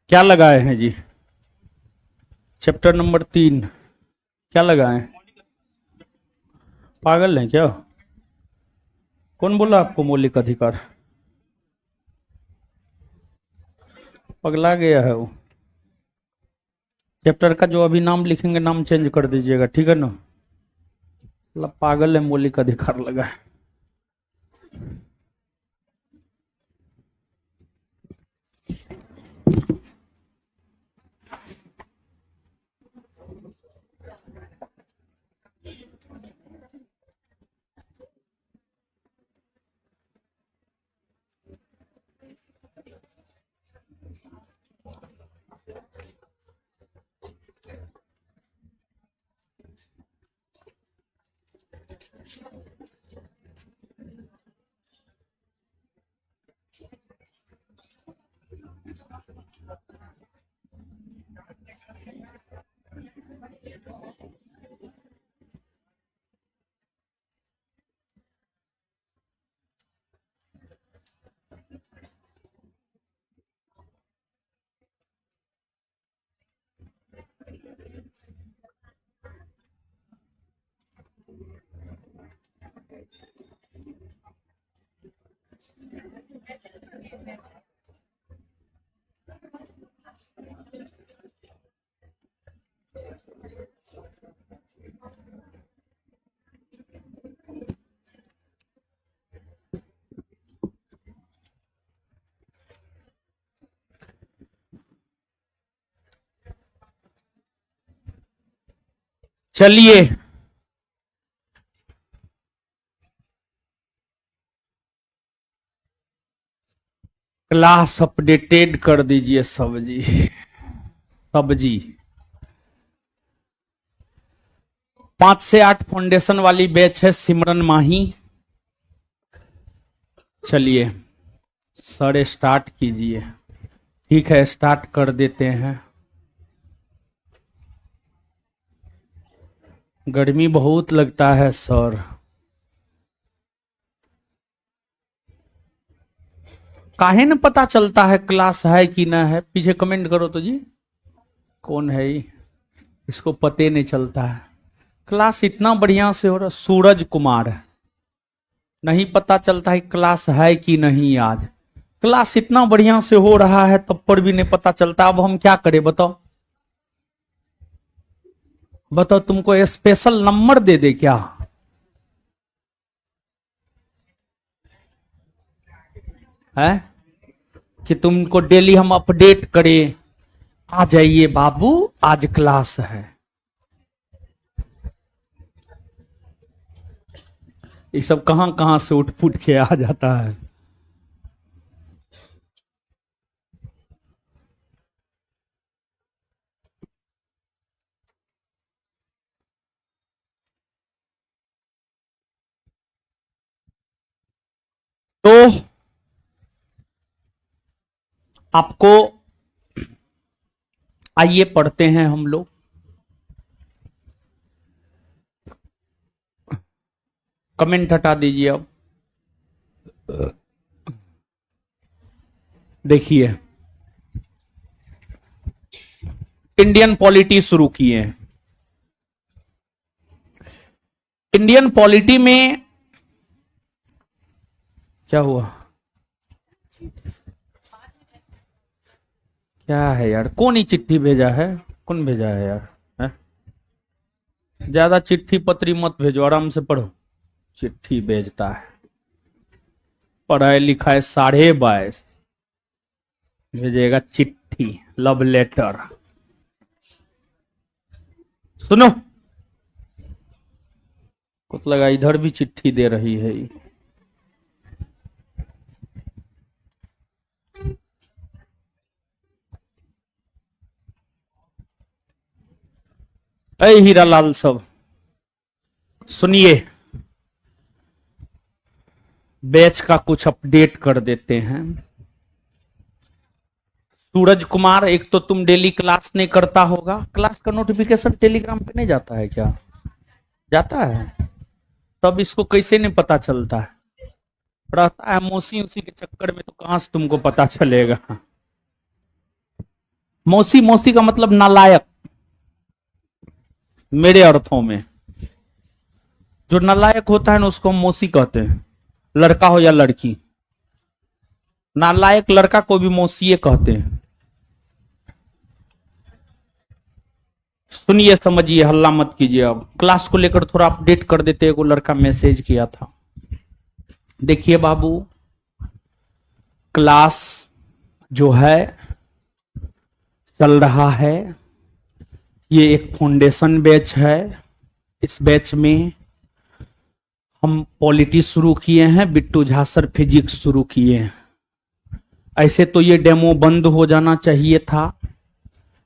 क्या लगाए हैं जी? चैप्टर नंबर 3 क्या लगाए? पागल हैं क्या? कौन बोला आपको मौलिक अधिकार? पगला गया है वो। चैप्टर का जो अभी नाम लिखेंगे नाम चेंज कर दीजिएगा, ठीक है ना? मतलब पागल है, मौलिक अधिकार लगा है। चलिए क्लास अपडेटेड कर दीजिए सब्जी। सब्जी 5 से 8 फाउंडेशन वाली बैच है सिमरन माही। चलिए सर स्टार्ट कीजिए। ठीक है स्टार्ट कर देते हैं। गर्मी बहुत लगता है सर। काहे न पता चलता है क्लास है कि ना है? पीछे कमेंट करो तो जी। कौन है ये? इसको पते नहीं चलता है। क्लास इतना बढ़िया से हो रहा। सूरज कुमार नहीं पता चलता है क्लास है कि नहीं। आज क्लास इतना बढ़िया से हो रहा है तब पर भी नहीं पता चलता। अब हम क्या करें बताओ? बताओ तुमको स्पेशल नंबर दे दे क्या? है कि तुमको डेली हम अपडेट करें? आ जाइए बाबू आज क्लास है। ये सब कहां कहां से उठ फुट के आ जाता है। तो आपको आइए पढ़ते हैं हम लोग। कमेंट हटा दीजिए। अब देखिए इंडियन पॉलिटी शुरू किए हैं। इंडियन पॉलिटी में क्या हुआ? क्या है यार? कौन ही चिट्ठी भेजा है? कौन भेजा है यार? है? ज्यादा चिट्ठी पत्री मत भेजो, आराम से पढ़ो। चिट्ठी भेजता है पढ़ाई लिखाई 22.5 भेजेगा चिट्ठी लव लेटर। सुनो कुछ लगा इधर भी चिट्ठी दे रही है। अरे हीरालाल सब सुनिए, बैच का कुछ अपडेट कर देते हैं। सूरज कुमार एक तो तुम डेली क्लास नहीं करता होगा। क्लास का नोटिफिकेशन टेलीग्राम पे नहीं जाता है क्या? जाता है। तब इसको कैसे नहीं पता चलता है? रहता है मौसी उसी के चक्कर में, तो कहां से तुमको पता चलेगा? मौसी, मौसी का मतलब नालायक मेरे अर्थों में। जो नालायक होता है ना उसको हम मौसी कहते हैं, लड़का हो या लड़की। नालायक लड़का को भी मौसी कहते हैं। सुनिए समझिए, हल्ला मत कीजिए। अब क्लास को लेकर थोड़ा अपडेट कर देते। एगो लड़का मैसेज किया था, देखिए बाबू, क्लास जो है चल रहा है, ये एक फाउंडेशन बैच है। इस बैच में हम पॉलिटी शुरू किए हैं, बिट्टू झा सर फिजिक्स शुरू किए हैं। ऐसे तो ये डेमो बंद हो जाना चाहिए था,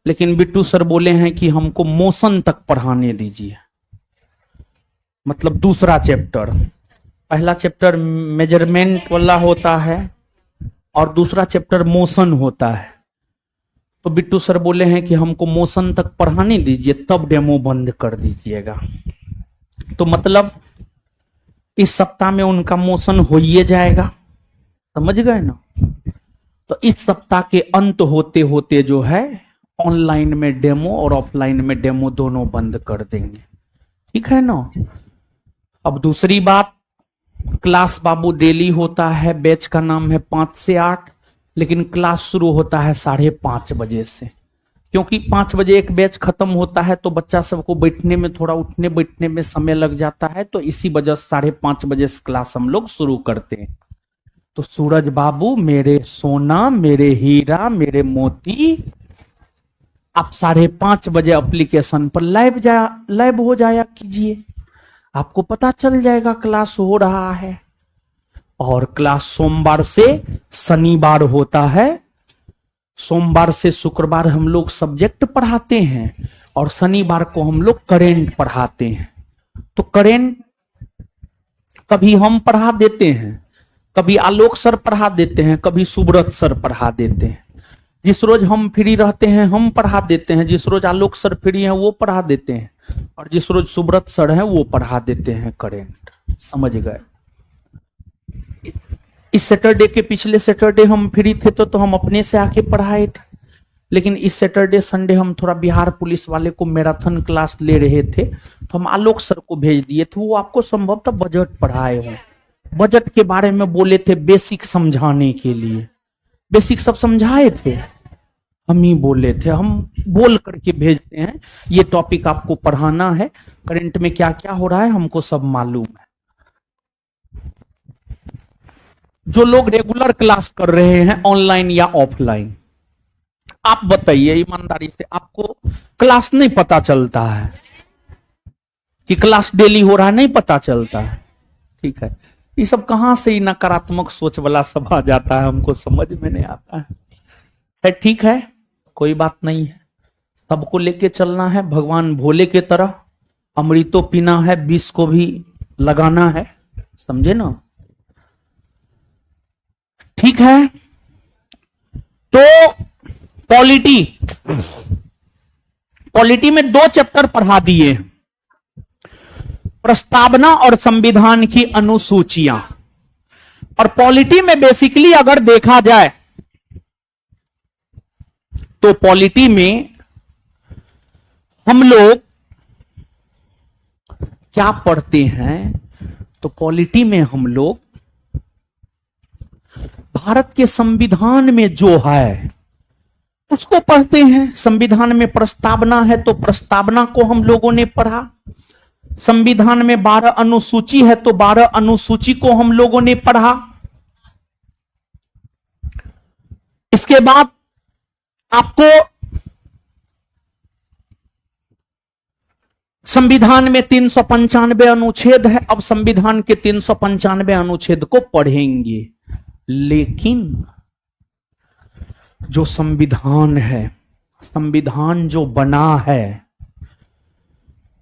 लेकिन बिट्टू सर बोले हैं कि हमको मोशन तक पढ़ाने दीजिए। मतलब दूसरा चैप्टर, पहला चैप्टर मेजरमेंट वाला होता है और दूसरा चैप्टर मोशन होता है। तो बिट्टू सर बोले हैं कि हमको मोशन तक पढ़ाने दीजिए, तब डेमो बंद कर दीजिएगा। तो मतलब इस सप्ताह में उनका मोशन हो ही जाएगा, समझ गए ना? तो इस सप्ताह के अंत होते होते जो है ऑनलाइन में डेमो और ऑफलाइन में डेमो दोनों बंद कर देंगे, ठीक है ना? अब दूसरी बात, क्लास बाबू डेली होता है, बैच का नाम है 5 से 8, लेकिन क्लास शुरू होता है 5:30 बजे से। क्योंकि 5 बजे एक बैच खत्म होता है तो बच्चा सबको बैठने में, थोड़ा उठने बैठने में समय लग जाता है, तो इसी वजह से 5:30 बजे से क्लास हम लोग शुरू करते हैं। तो सूरज बाबू, मेरे सोना, मेरे हीरा, मेरे मोती, आप 5:30 बजे एप्लीकेशन पर लाइव हो जाया कीजिए, आपको पता चल जाएगा क्लास हो रहा है। और क्लास सोमवार से शनिवार होता है, सोमवार से शुक्रवार हम लोग सब्जेक्ट पढ़ाते हैं और शनिवार को हम लोग करेंट पढ़ाते हैं। तो करेंट कभी हम पढ़ा देते हैं, कभी आलोक सर पढ़ा देते हैं, कभी सुब्रत सर पढ़ा देते हैं। जिस रोज हम फ्री रहते हैं हम पढ़ा देते हैं, जिस रोज आलोक सर फ्री हैं वो पढ़ा देते हैं, और जिस रोज सुब्रत सर हैं वो पढ़ा देते हैं करेंट। समझ गए? इस सैटरडे के पिछले सैटरडे हम फ्री थे तो हम अपने से आके पढ़ाए थे, लेकिन इस सैटरडे संडे हम थोड़ा बिहार पुलिस वाले को मैराथन क्लास ले रहे थे, तो हम आलोक सर को भेज दिए थे। वो आपको संभवतः बजट पढ़ाए हों, बजट के बारे में बोले थे, बेसिक समझाने के लिए। बेसिक सब समझाए थे, हम ही बोले थे, हम बोल करके भेजते हैं, ये टॉपिक आपको पढ़ाना है, करंट में क्या क्या हो रहा है हमको सब मालूम है। जो लोग रेगुलर क्लास कर रहे हैं ऑनलाइन या ऑफलाइन, आप बताइए ईमानदारी से, आपको क्लास नहीं पता चलता है कि क्लास डेली हो रहा है? नहीं पता चलता है, ठीक है? ये सब कहां से नकारात्मक सोच वाला सब आ जाता है, हमको समझ में नहीं आता है। ठीक है, कोई बात नहीं है, सबको लेके चलना है भगवान भोले के तरह। अमृतो पीना है, विष को भी लगाना है, समझे ना? ठीक है, तो पॉलिटी में 2 चैप्टर पढ़ा दिए, प्रस्तावना और संविधान की अनुसूचियां। और पॉलिटी में बेसिकली अगर देखा जाए तो पॉलिटी में हम लोग क्या पढ़ते हैं? तो पॉलिटी में हम लोग भारत के संविधान में जो है उसको पढ़ते हैं। संविधान में प्रस्तावना है तो प्रस्तावना को हम लोगों ने पढ़ा। संविधान में 12 अनुसूची है तो 12 अनुसूची को हम लोगों ने पढ़ा। इसके बाद आपको संविधान में 395 अनुच्छेद है। अब संविधान के 395 अनुच्छेद को पढ़ेंगे, लेकिन जो संविधान है, संविधान जो बना है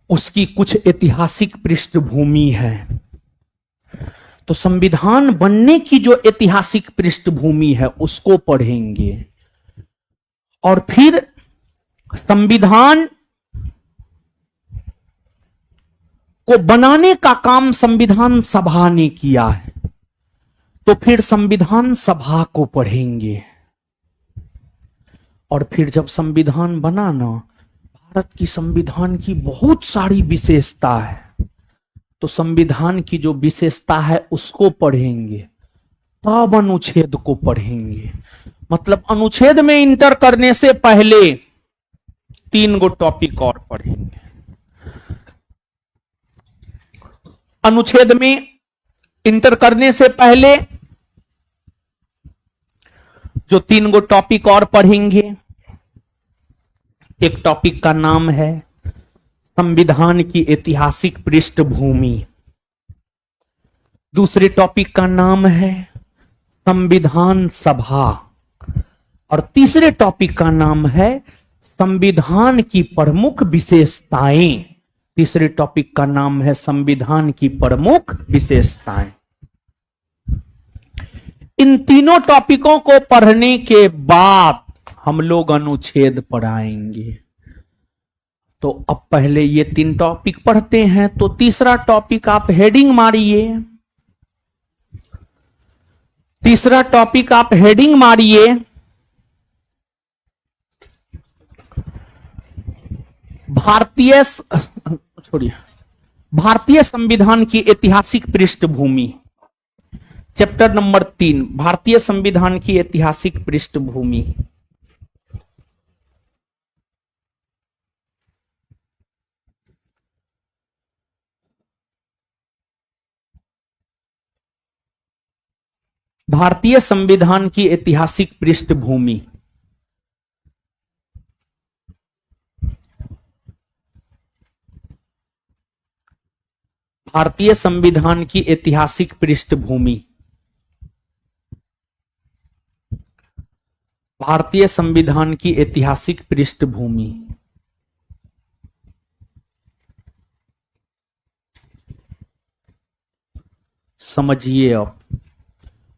उसकी कुछ ऐतिहासिक पृष्ठभूमि है। तो संविधान बनने की जो ऐतिहासिक पृष्ठभूमि है उसको पढ़ेंगे, और फिर संविधान को बनाने का काम संविधान सभा ने किया है, तो फिर संविधान सभा को पढ़ेंगे। और फिर जब संविधान बना ना, भारत की संविधान की बहुत सारी विशेषता है, तो संविधान की जो विशेषता है उसको पढ़ेंगे, तब अनुच्छेद को पढ़ेंगे। मतलब अनुच्छेद में इंटर करने से पहले 3 गो टॉपिक और पढ़ेंगे। अनुच्छेद में इंटर करने से पहले जो 3 गो टॉपिक और पढ़ेंगे, एक टॉपिक का नाम है संविधान की ऐतिहासिक पृष्ठभूमि, दूसरे टॉपिक का नाम है संविधान सभा, और तीसरे टॉपिक का नाम है संविधान की प्रमुख विशेषताएं। तीसरे टॉपिक का नाम है संविधान की प्रमुख विशेषताएं। इन तीनों टॉपिकों को पढ़ने के बाद हम लोग अनुच्छेद पढ़ाएंगे। तो अब पहले ये 3 टॉपिक पढ़ते हैं, तो तीसरा टॉपिक आप हेडिंग मारिए। तीसरा टॉपिक आप हेडिंग मारिए, भारतीय छोड़िए भारतीय संविधान की ऐतिहासिक पृष्ठभूमि। चैप्टर नंबर 3, भारतीय संविधान की ऐतिहासिक पृष्ठभूमि। भारतीय संविधान की ऐतिहासिक पृष्ठभूमि। भारतीय संविधान की ऐतिहासिक पृष्ठभूमि। भारतीय संविधान की ऐतिहासिक पृष्ठभूमि। समझिए।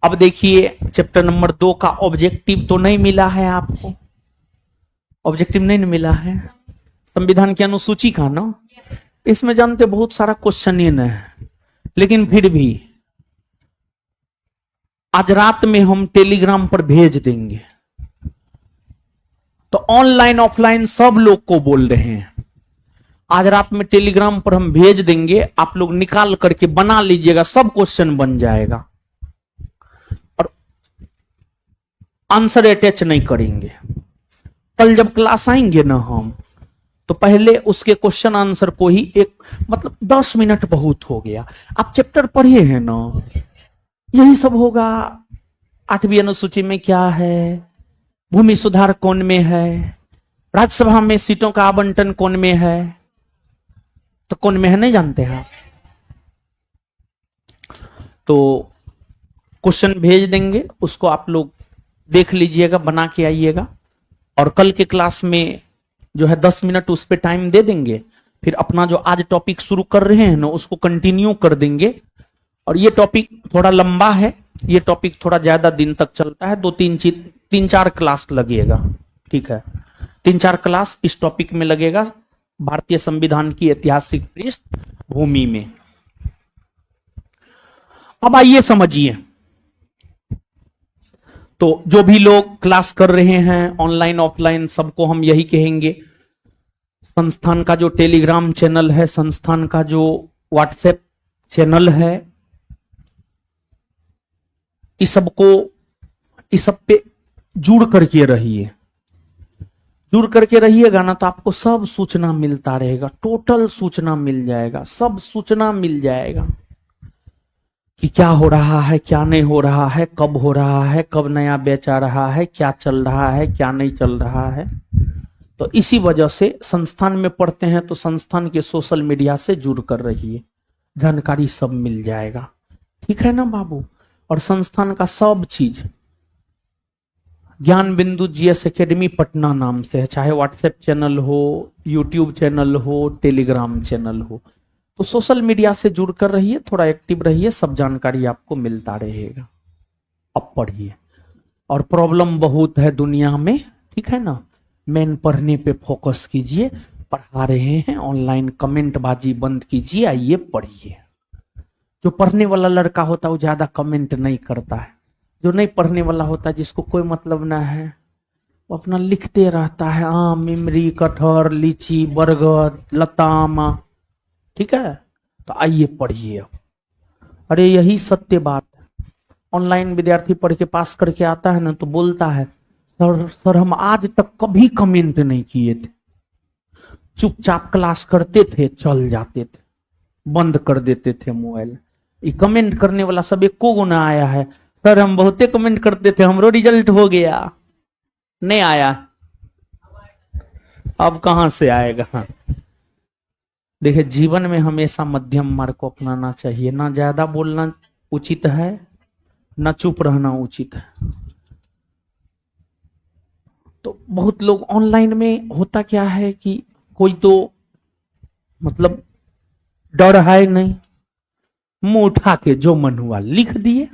अब देखिए, चैप्टर नंबर 2 का ऑब्जेक्टिव तो नहीं मिला है आपको, ऑब्जेक्टिव नहीं मिला है संविधान की अनुसूची का ना। इसमें जानते बहुत सारा क्वेश्चन है, लेकिन फिर भी आज रात में हम टेलीग्राम पर भेज देंगे। तो ऑनलाइन ऑफलाइन सब लोग को बोल रहे हैं, आज रात में टेलीग्राम पर हम भेज देंगे, आप लोग निकाल करके बना लीजिएगा, सब क्वेश्चन बन जाएगा। और आंसर अटैच नहीं करेंगे। कल जब क्लास आएंगे ना हम, तो पहले उसके क्वेश्चन आंसर को ही मतलब 10 मिनट बहुत हो गया। आप चैप्टर पढ़िए हैं ना, यही सब होगा। 8वीं अनुसूची में क्या है, भूमि सुधार कौन में है, राज्यसभा में सीटों का आवंटन कौन में है, तो कौन में है नहीं जानते हैं आप। तो क्वेश्चन भेज देंगे, उसको आप लोग देख लीजिएगा, बना के आइएगा। और कल के क्लास में जो है 10 मिनट उस पर टाइम दे देंगे, फिर अपना जो आज टॉपिक शुरू कर रहे हैं ना उसको कंटिन्यू कर देंगे। और ये टॉपिक थोड़ा लंबा है, ये टॉपिक थोड़ा ज्यादा दिन तक चलता है, 3-4 क्लास लगेगा। ठीक है, 3-4 क्लास इस टॉपिक में लगेगा, भारतीय संविधान की ऐतिहासिक पृष्ठभूमि में। अब आइए समझिए। तो जो भी लोग क्लास कर रहे हैं ऑनलाइन ऑफलाइन, सबको हम यही कहेंगे, संस्थान का जो टेलीग्राम चैनल है, संस्थान का जो व्हाट्सएप चैनल है, इस सब पे जुड़ करके रहिए। जुड़ करके रहिएगा ना, तो आपको सब सूचना मिलता रहेगा, टोटल सूचना मिल जाएगा, सब सूचना मिल जाएगा कि क्या हो रहा है, क्या नहीं हो रहा है, कब हो रहा है, कब नया बैच आ रहा है, क्या चल रहा है, क्या नहीं चल रहा है। तो इसी वजह से संस्थान में पढ़ते हैं तो संस्थान के सोशल मीडिया से जुड़ कर रहिए, जानकारी सब मिल जाएगा। ठीक है ना बाबू। और संस्थान का सब चीज ज्ञान बिंदु जीएस एकेडमी पटना नाम से है, चाहे व्हाट्सएप चैनल हो, यूट्यूब चैनल हो, टेलीग्राम चैनल हो। तो सोशल मीडिया से जुड़कर रहिए, थोड़ा एक्टिव रहिए, सब जानकारी आपको मिलता रहेगा। अब पढ़िए। और प्रॉब्लम बहुत है दुनिया में, ठीक है ना, मेन पढ़ने पे फोकस कीजिए, पढ़ा रहे हैं ऑनलाइन, कमेंट बाजी बंद कीजिए, आइए पढ़िए। जो पढ़ने वाला लड़का होता है वो ज्यादा कमेंट नहीं करता है, जो नहीं पढ़ने वाला होता है, जिसको कोई मतलब ना है, वो अपना लिखते रहता है आम, इमली, कटहर, लीची, बरगद, लताम। ठीक है, तो आइए पढ़िए अब। अरे यही सत्य बात है। ऑनलाइन विद्यार्थी पढ़ के पास करके आता है ना, तो बोलता है सर हम आज तक कभी कमेंट नहीं किए थे, चुपचाप क्लास करते थे, चल जाते थे, बंद कर देते थे मोबाइल। ये कमेंट करने वाला सब एको गुना आया है, सर हम बहुते कमेंट करते थे, हमरो रिजल्ट हो गया। नहीं आया, अब कहां से आएगा। देखिए, जीवन में हमेशा मध्यम मार्ग को अपनाना चाहिए, ना ज्यादा बोलना उचित है, ना चुप रहना उचित है। तो बहुत लोग ऑनलाइन में होता क्या है कि कोई तो मतलब डर है नहीं, मुंह उठा के जो मन हुआ लिख दिए।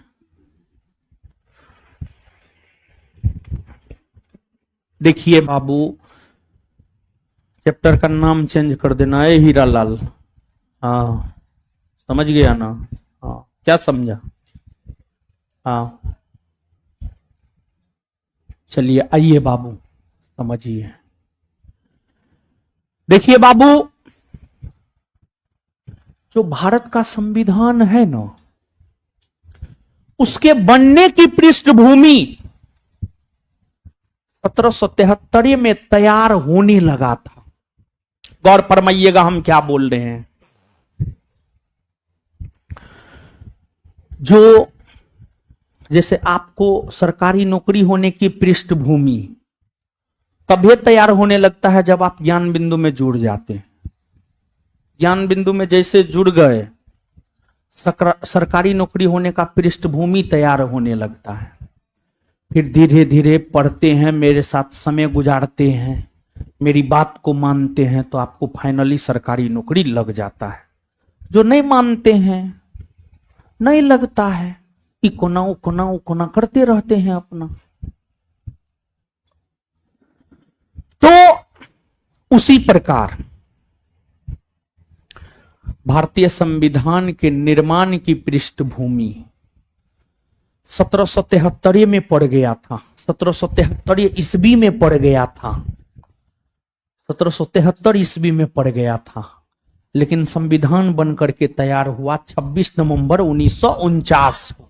देखिए बाबू, चैप्टर का नाम चेंज कर देना है हीरा लाल। हाँ समझ गया ना? हाँ क्या समझा? हाँ चलिए आइए बाबू समझिए। देखिए बाबू, जो भारत का संविधान है ना, उसके बनने की पृष्ठभूमि 1773 में तैयार होने लगा था। गौर फरमाइएगा हम क्या बोल रहे हैं। जो जैसे आपको सरकारी नौकरी होने की पृष्ठभूमि तभी तैयार होने लगता है जब आप ज्ञान बिंदु में जुड़ जाते हैं। ज्ञान बिंदु में जैसे जुड़ गए, सरकारी नौकरी होने का पृष्ठभूमि तैयार होने लगता है। फिर धीरे धीरे पढ़ते हैं, मेरे साथ समय गुजारते हैं, मेरी बात को मानते हैं, तो आपको फाइनली सरकारी नौकरी लग जाता है। जो नहीं मानते हैं, नहीं लगता है, इकोना उकोना उकोना करते रहते हैं अपना। तो उसी प्रकार भारतीय संविधान के निर्माण की पृष्ठभूमि 1773 में पड़ गया था। 1773 ईस्वी में पड़ गया था। 1773 ईस्वी में पड़ गया था, लेकिन संविधान बनकर के तैयार हुआ 26 नवंबर 1949 को।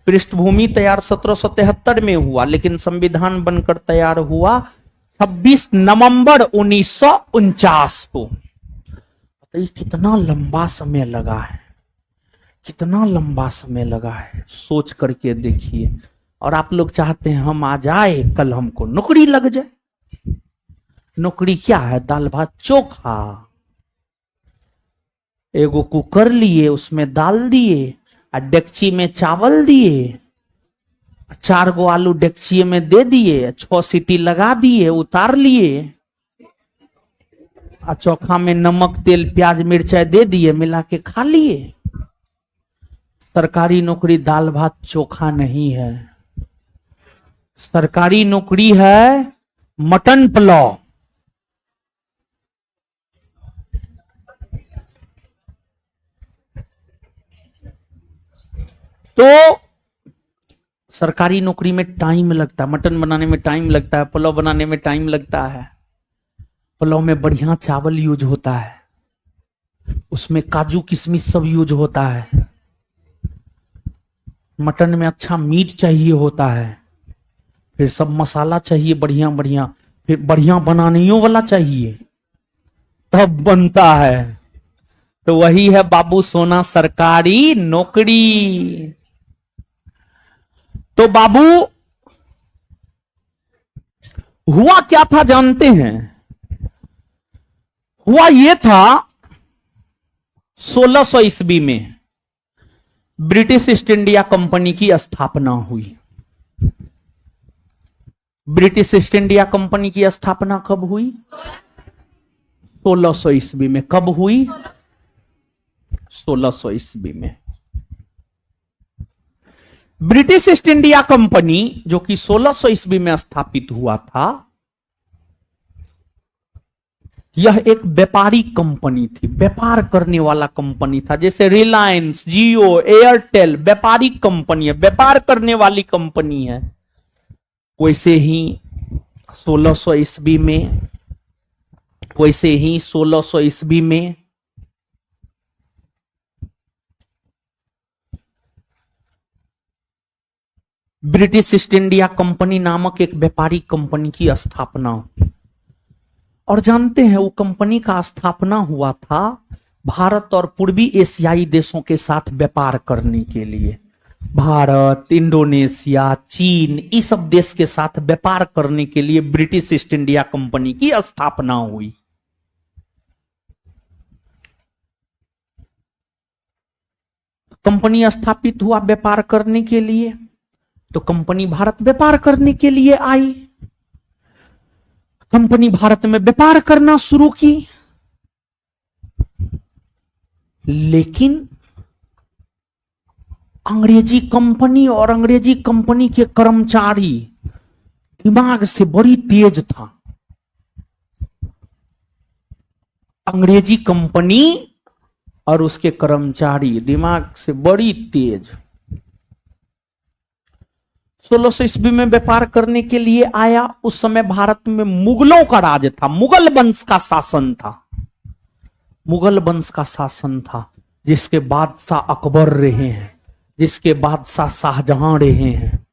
पृष्ठभूमि तैयार 1773 में हुआ, लेकिन संविधान बनकर तैयार हुआ 26 नवंबर 1949 को। बताइए कितना लंबा समय लगा है, कितना लंबा समय लगा है, सोच करके देखिए। और आप लोग चाहते हैं हम आ जाए, कल हमको नौकरी लग जाए। नौकरी क्या है? दाल भात चोखा। एगो कुकर लिए, उसमें दाल दिए, और डेगची में चावल दिए, 4 गो आलू डेगची में दे दिए, 6 सीटी लगा दिए, उतार लिए, और चोखा में नमक तेल प्याज मिर्चाई दे दिए, मिला के खा लिए। सरकारी नौकरी दाल भात चोखा नहीं है। सरकारी नौकरी है मटन पुलाव। तो सरकारी नौकरी में टाइम लगता है, मटन बनाने में टाइम लगता है, पुलाव बनाने में टाइम लगता है। पुलाव में बढ़िया चावल यूज होता है, उसमें काजू किशमिश सब यूज होता है। मटन में अच्छा मीट चाहिए होता है, फिर सब मसाला चाहिए बढ़िया बढ़िया, फिर बढ़िया बनानियों वाला चाहिए, तब बनता है। तो वही है बाबू सोना सरकारी नौकरी। तो बाबू हुआ क्या था जानते हैं? हुआ यह था 1600 ईस्वी में ब्रिटिश ईस्ट इंडिया कंपनी की स्थापना हुई। ब्रिटिश ईस्ट इंडिया कंपनी की स्थापना कब हुई? 1600 ईस्वी में। कब हुई? 1600 ईस्वी में। ब्रिटिश ईस्ट इंडिया कंपनी जो कि 1600 ईस्वी में स्थापित हुआ था, यह एक व्यापारिक कंपनी थी, व्यापार करने वाला कंपनी था। जैसे रिलायंस, जियो, एयरटेल व्यापारिक कंपनी है, व्यापार करने वाली कंपनी है। वैसे ही 1600 ईस्वी में, वैसे ही 1600 ईस्वी में ब्रिटिश ईस्ट इंडिया कंपनी नामक एक व्यापारिक कंपनी की स्थापना। और जानते हैं वो कंपनी का स्थापना हुआ था भारत और पूर्वी एशियाई देशों के साथ व्यापार करने के लिए। भारत, इंडोनेशिया, चीन, इस सब देश के साथ व्यापार करने के लिए ब्रिटिश ईस्ट इंडिया कंपनी की स्थापना हुई। कंपनी स्थापित हुआ व्यापार करने के लिए, तो कंपनी भारत व्यापार करने के लिए आई। कंपनी भारत में व्यापार करना शुरू की, लेकिन अंग्रेजी कंपनी और अंग्रेजी कंपनी के कर्मचारी दिमाग से बड़ी तेज था। अंग्रेजी कंपनी और उसके कर्मचारी दिमाग से बड़ी तेज। 1600 ईस्वी में व्यापार करने के लिए आया। उस समय भारत में मुगलों का राज था, मुगल वंश का शासन था, मुगल वंश का शासन था, जिसके बादशाह अकबर रहे हैं, जिसके बादशाह शाहजहां रहे हैं,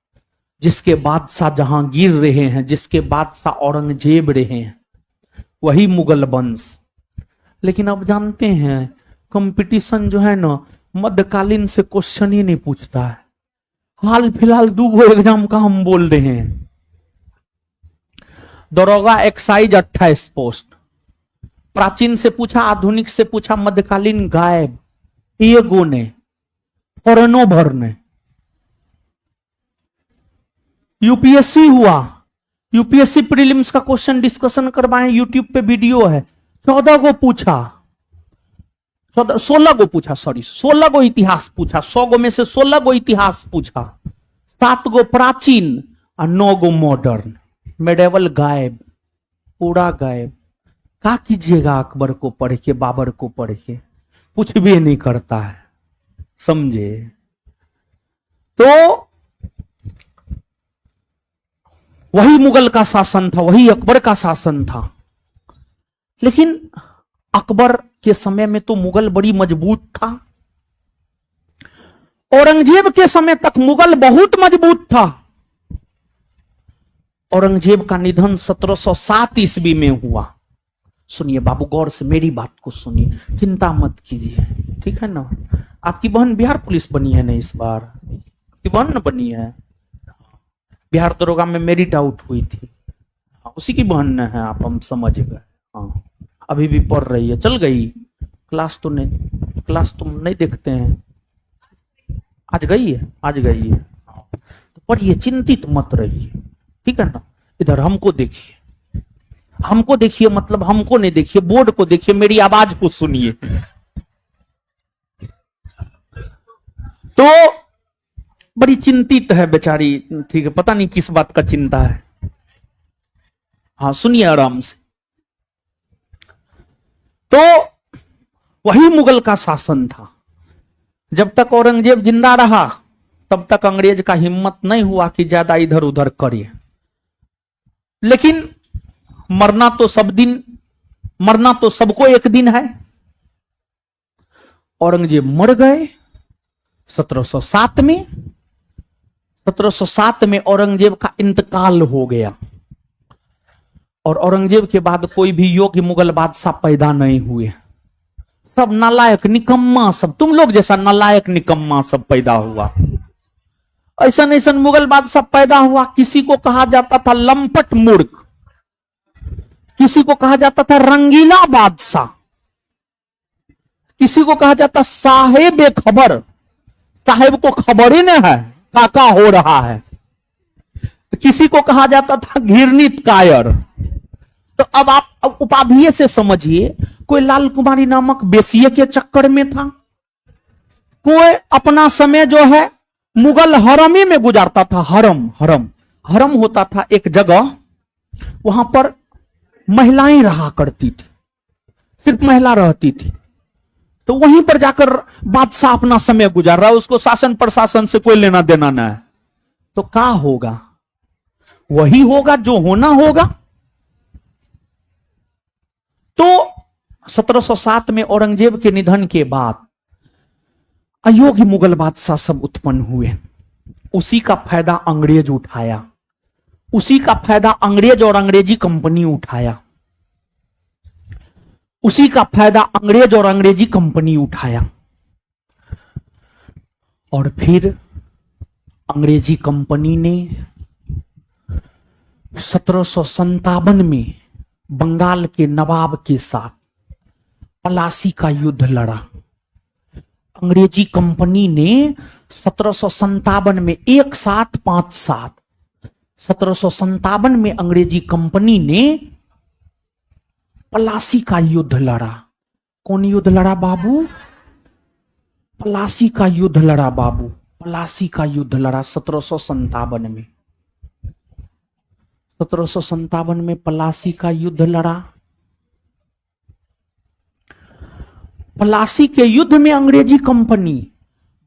जिसके बादशाह जहांगीर रहे हैं, जिसके बादशाह औरंगजेब रहे हैं, वही मुगल वंश। लेकिन अब जानते हैं कंपटीशन जो है ना मध्यकालीन से क्वेश्चन ही नहीं पूछता है। हाल फिलहाल 2 एग्जाम का हम बोल रहे हैं। दरोगा एक्साइज 28 पोस्ट, प्राचीन से पूछा, आधुनिक से पूछा, मध्यकालीन गायब, एगो ने, फॉरेनो भर ने। यूपीएससी हुआ, यूपीएससी प्रीलिम्स का क्वेश्चन डिस्कशन करवाएं, यूट्यूब पे वीडियो है। 14 को पूछा, 16 को पूछा, सॉरी 16 को इतिहास पूछा, 100 गो में से 16 को इतिहास पूछा, 7 गो प्राचीन और 9 गो मॉडर्न। मेडेवल गायब, पूरा गायब। क्या कीजिएगा अकबर को पढ़ के, बाबर को पढ़ के, कुछ भी नहीं करता है, समझे। तो वही मुगल का शासन था, वही अकबर का शासन था। लेकिन अकबर के समय में तो मुगल बड़ी मजबूत था। औरंगजेब के समय तक मुगल बहुत मजबूत था। औरंगजेब का निधन 1707 ईस्वी में हुआ। सुनिए बाबू, गौर से मेरी बात को सुनिए, चिंता मत कीजिए, ठीक है ना। आपकी बहन बिहार पुलिस बनी है ना इस बार, आपकी बहन न बनी है, बिहार दरोगा में मेरिट आउट हुई थी, उसी की बहन है आप, हम समझ गए। हाँ, अभी भी पढ़ रही है, चल गई क्लास तो नहीं, क्लास तुम नहीं देखते हैं, आज गई है, आज गई है। तो पढ़िए, चिंतित मत रहिए, ठीक है ना। इधर हमको देखिए, हमको देखिए, मतलब हमको नहीं देखिए, बोर्ड को देखिए, मेरी आवाज को सुनिए। तो बड़ी चिंतित है बेचारी, ठीक है, पता नहीं किस बात का चिंता है। हाँ सुनिए आराम से। तो वही मुगल का शासन था। जब तक औरंगजेब जिंदा रहा तब तक अंग्रेज का हिम्मत नहीं हुआ कि ज्यादा इधर उधर करे। लेकिन मरना तो सब दिन, मरना तो सबको एक दिन है। औरंगजेब मर गए 1707 में। 1707 में औरंगजेब का इंतकाल हो गया। और औरंगजेब के बाद कोई भी योग्य मुगल बादशाह पैदा नहीं हुए। सब नालायक निकम्मा, सब तुम लोग जैसा नालायक निकम्मा सब पैदा हुआ। ऐसा ऐसा मुगल बादशाह पैदा हुआ। किसी को कहा जाता था लंपट मूर्ख, किसी को कहा जाता था रंगीला बादशाह, किसी को कहा जाता साहेब खबर, साहेब को खबर ही नहीं है काका हो रहा है। किसी को कहा जाता था घृणित कायर। तो अब आप उपाधि से समझिए, कोई लाल कुमारी नामक बेसिए के चक्कर में था, कोई अपना समय जो है मुगल हरमी में गुजारता था। हरम हरम हरम होता था एक जगह, वहां पर महिलाएं रहा करती थी। सिर्फ महिला रहती थी। तो वहीं पर जाकर बादशाह अपना समय गुजार रहा है, उसको शासन प्रशासन से कोई लेना देना ना है। तो क्या होगा? वही होगा जो होना होगा। तो 1707 में औरंगजेब के निधन के बाद अयोग्य मुगल बादशाह सब उत्पन्न हुए। उसी का फायदा अंग्रेज उठाया, उसी का फायदा अंग्रेज और अंग्रेजी कंपनी उठाया, उसी का फायदा अंग्रेज और अंग्रेजी कंपनी उठाया। और फिर अंग्रेजी कंपनी ने 1757 में बंगाल के नवाब के साथ पलासी का युद्ध लड़ा। अंग्रेजी कंपनी ने 1757 में 1757 1757 में अंग्रेजी कंपनी ने पलासी का युद्ध लड़ा। कौन युद्ध लड़ा बाबू? पलासी का युद्ध लड़ा बाबू, पलासी का युद्ध लड़ा 1757 में। 1757 में पलासी का युद्ध लड़ा। पलासी के युद्ध में अंग्रेजी कंपनी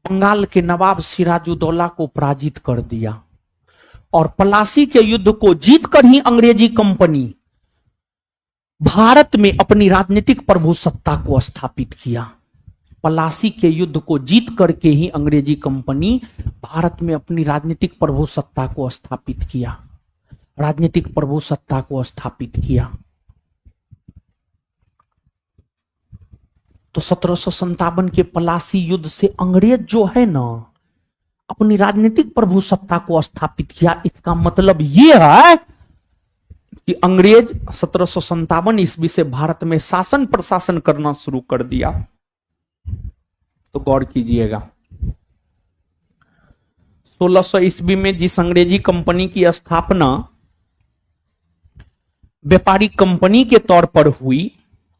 बंगाल के नवाब सिराजुद्दौला को पराजित कर दिया। और पलासी के युद्ध को जीतकर ही अंग्रेजी कंपनी भारत में अपनी राजनीतिक प्रभुसत्ता को स्थापित किया। पलासी के युद्ध को जीत करके ही अंग्रेजी कंपनी भारत में अपनी राजनीतिक प्रभुसत्ता को स्थापित किया, राजनीतिक प्रभुसत्ता को स्थापित किया। तो 1757 के पलासी युद्ध से अंग्रेज जो है ना अपनी राजनीतिक प्रभुसत्ता को स्थापित किया। इसका मतलब यह है कि अंग्रेज 1757 ईस्वी से भारत में शासन प्रशासन करना शुरू कर दिया। तो गौर कीजिएगा, 1600 ईस्वी में जिस अंग्रेजी कंपनी की स्थापना व्यापारिक कंपनी के तौर पर हुई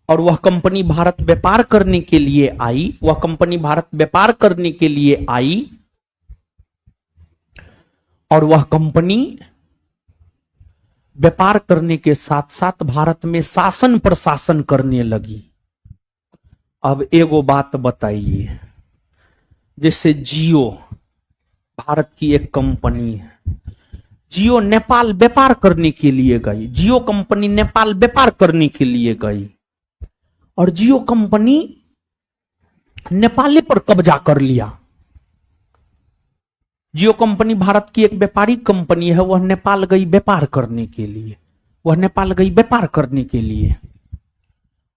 और वह कंपनी भारत व्यापार करने के लिए आई, वह कंपनी भारत व्यापार करने के लिए आई और वह कंपनी व्यापार करने के साथ साथ भारत में शासन प्रशासन करने लगी। अब एगो बात बताइए, जैसे जियो भारत की एक कंपनी है, जियो नेपाल व्यापार करने के लिए गई, जियो कंपनी नेपाल व्यापार करने के लिए गई और जियो कंपनी नेपाल पर कब्जा कर लिया। जियो कंपनी भारत की एक व्यापारिक कंपनी है, वह नेपाल गई व्यापार करने के लिए, वह नेपाल गई व्यापार करने के लिए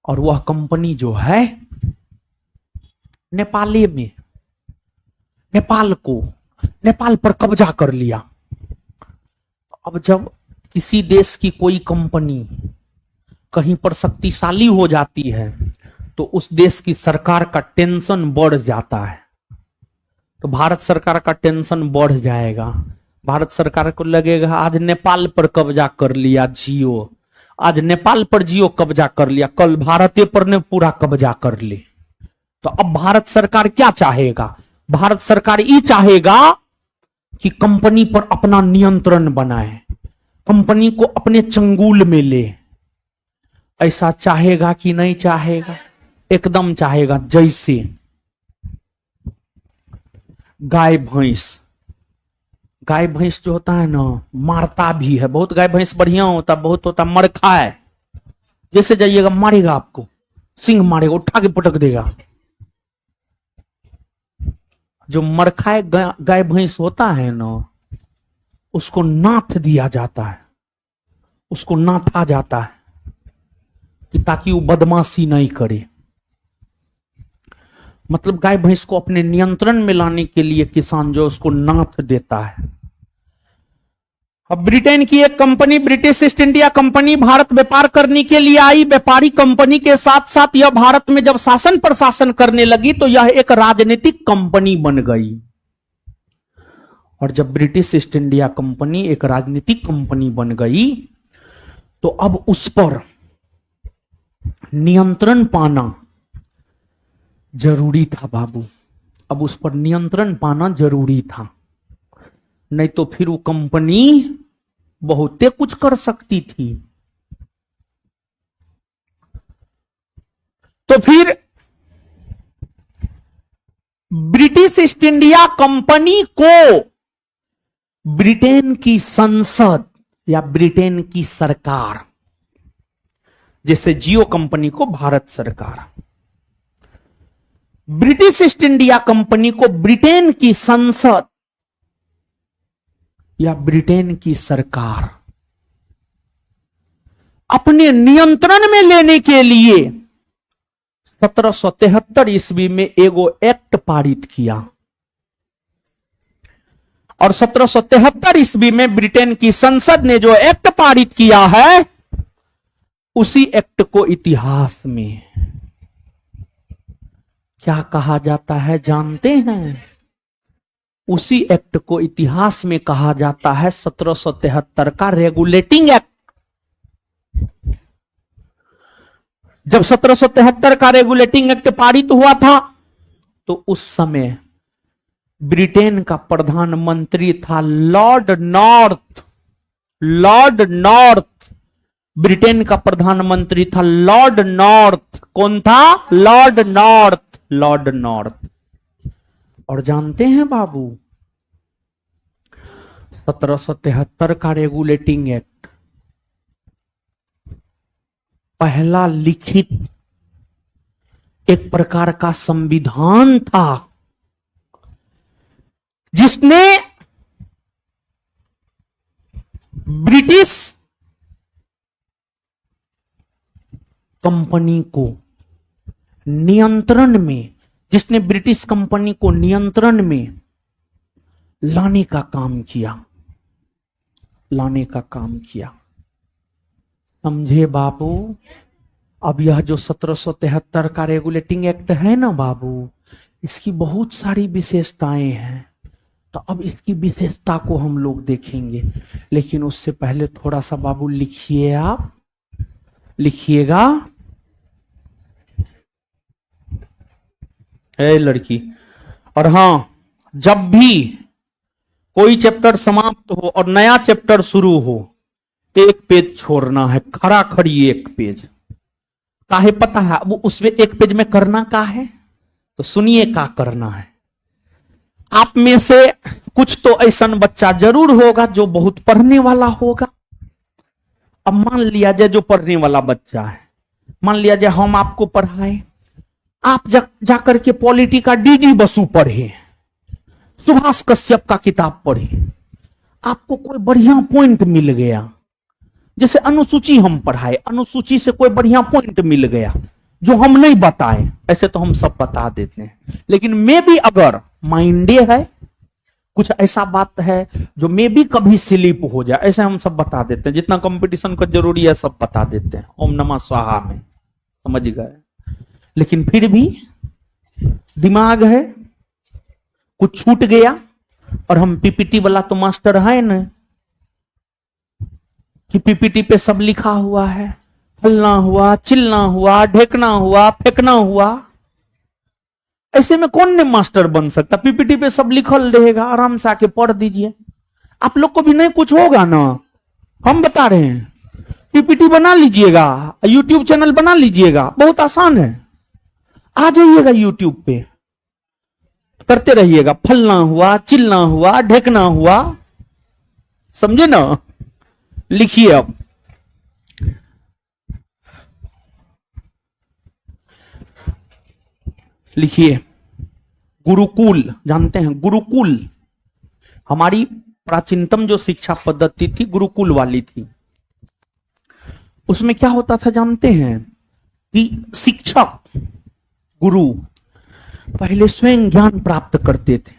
और वह कंपनी जो है नेपाले में नेपाल पर कब्जा कर लिया। अब जब किसी देश की कोई कंपनी कहीं पर शक्तिशाली हो जाती है तो उस देश की सरकार का टेंशन बढ़ जाता है। तो भारत सरकार का टेंशन बढ़ जाएगा, भारत सरकार को लगेगा आज नेपाल पर कब्जा कर लिया जियो, आज नेपाल पर जियो कब्जा कर लिया, कल भारत पर ने पूरा कब्जा कर ले। तो अब भारत सरकार क्या चाहेगा? भारत सरकार ये चाहेगा कि कंपनी पर अपना नियंत्रण बनाए, कंपनी को अपने चंगुल में ले। ऐसा चाहेगा कि नहीं चाहेगा? एकदम चाहेगा। जैसे गाय भैंस जो होता है ना मारता भी है, बहुत गाय भैंस बढ़िया होता, बहुत होता मरखा है, जैसे जाइएगा मारेगा आपको, सिंह मारेगा, उठा के पटक देगा। जो मरखाए गाय भैंस होता है ना उसको नाथ दिया जाता है, उसको नाथा जाता है कि ताकि वो बदमाशी नहीं करे। मतलब गाय भैंस को अपने नियंत्रण में लाने के लिए किसान जो उसको नाथ देता है। अब ब्रिटेन की एक company British east India company Bharat व्यापार करने के लिए आई। व्यापारी कंपनी के साथ साथ यह भारत में जब शासन प्रशासन करने लगी तो यह एक राजनीतिक कंपनी बन गई। और जब ब्रिटिश ईस्ट इंडिया कंपनी एक राजनीतिक कंपनी बन गई तो अब उस पर नियंत्रण पाना जरूरी था बाबू, अब उस पर नियंत्रण पाना जरूरी था, नहीं तो फिर वो कंपनी बहुते कुछ कर सकती थी। तो फिर ब्रिटिश ईस्ट इंडिया कंपनी को ब्रिटेन की संसद या ब्रिटेन की सरकार, जैसे जियो कंपनी को भारत सरकार, ब्रिटिश ईस्ट इंडिया कंपनी को ब्रिटेन की संसद या ब्रिटेन की सरकार अपने नियंत्रण में लेने के लिए 1773 ईस्वी में एगो एक्ट पारित किया। और 1773 ईस्वी में ब्रिटेन की संसद ने जो एक्ट पारित किया है, उसी एक्ट को इतिहास में क्या कहा जाता है जानते हैं? उसी एक्ट को इतिहास में कहा जाता है 1773 का रेगुलेटिंग एक्ट। जब 1773 का रेगुलेटिंग एक्ट पारित हुआ था, तो उस समय ब्रिटेन का प्रधानमंत्री था Lord north. Lord north, Britain का प्रधानमंत्री था लॉर्ड नॉर्थ। कौन था? Lord north. Lord north. और जानते हैं बाबू, 1773 का रेगुलेटिंग एक्ट पहला लिखित एक प्रकार का संविधान था, जिसने ब्रिटिश कंपनी को नियंत्रण में, जिसने ब्रिटिश कंपनी को नियंत्रण में लाने का काम किया, लाने का काम किया। समझे बाबू? अब यह जो 1773 का रेगुलेटिंग एक्ट है ना बाबू, इसकी बहुत सारी विशेषताएं हैं। तो अब इसकी विशेषता को हम लोग देखेंगे, लेकिन उससे पहले थोड़ा सा बाबू लिखिए। आप लिखिएगा, ए लड़की। और हां, जब भी कोई चैप्टर समाप्त हो और नया चैप्टर शुरू हो, एक पेज छोड़ना है, खड़ा खड़ी एक पेज। काहे पता है? वो उसमें एक पेज में करना का है, तो सुनिए का करना है। आप में से कुछ तो ऐसा बच्चा जरूर होगा जो बहुत पढ़ने वाला होगा। अब मान लिया जाए जो पढ़ने वाला बच्चा है, मान लिया जाए हम आपको पढ़ाएं, आप जाकर के पॉलिटी का डीडी बसु पढ़े, सुभाष कश्यप का किताब पढ़े, आपको कोई बढ़िया पॉइंट मिल गया। जैसे अनुसूची हम पढ़ाए, अनुसूची से कोई बढ़िया पॉइंट मिल गया जो हम नहीं बताए, ऐसे तो हम सब बता देते हैं। लेकिन मे भी अगर माइंडे है, कुछ ऐसा बात है जो मे भी कभी स्लिप हो जाए, ऐसे हम सब बता देते हैं। जितना कंपटीशन का जरूरी है सब बता देते हैं ओम नमः स्वाहा में, समझ गए। लेकिन फिर भी दिमाग है, कुछ छूट गया, और हम पीपीटी वाला तो मास्टर है ना कि पीपीटी पे सब लिखा हुआ है, फलना हुआ, चिलना हुआ, ढेकना हुआ, फेंकना हुआ। ऐसे में कौन ने मास्टर बन सकता? पीपीटी पे सब लिखल रहेगा, आराम से आके पढ़ दीजिए। आप लोग को भी नहीं कुछ होगा ना, हम बता रहे हैं। पीपीटी बना लीजिएगा, यूट्यूब चैनल बना लीजिएगा, बहुत आसान है। आ जाइएगा यूट्यूब पे, करते रहिएगा, फलना हुआ, चिलना हुआ, ढेकना हुआ, समझे ना। लिखिए अब, लिखिए गुरुकुल। जानते हैं गुरुकुल? हमारी प्राचीनतम जो शिक्षा पद्धति थी गुरुकुल वाली थी। उसमें क्या होता था जानते हैं? कि शिक्षक, गुरु पहले स्वयं ज्ञान प्राप्त करते थे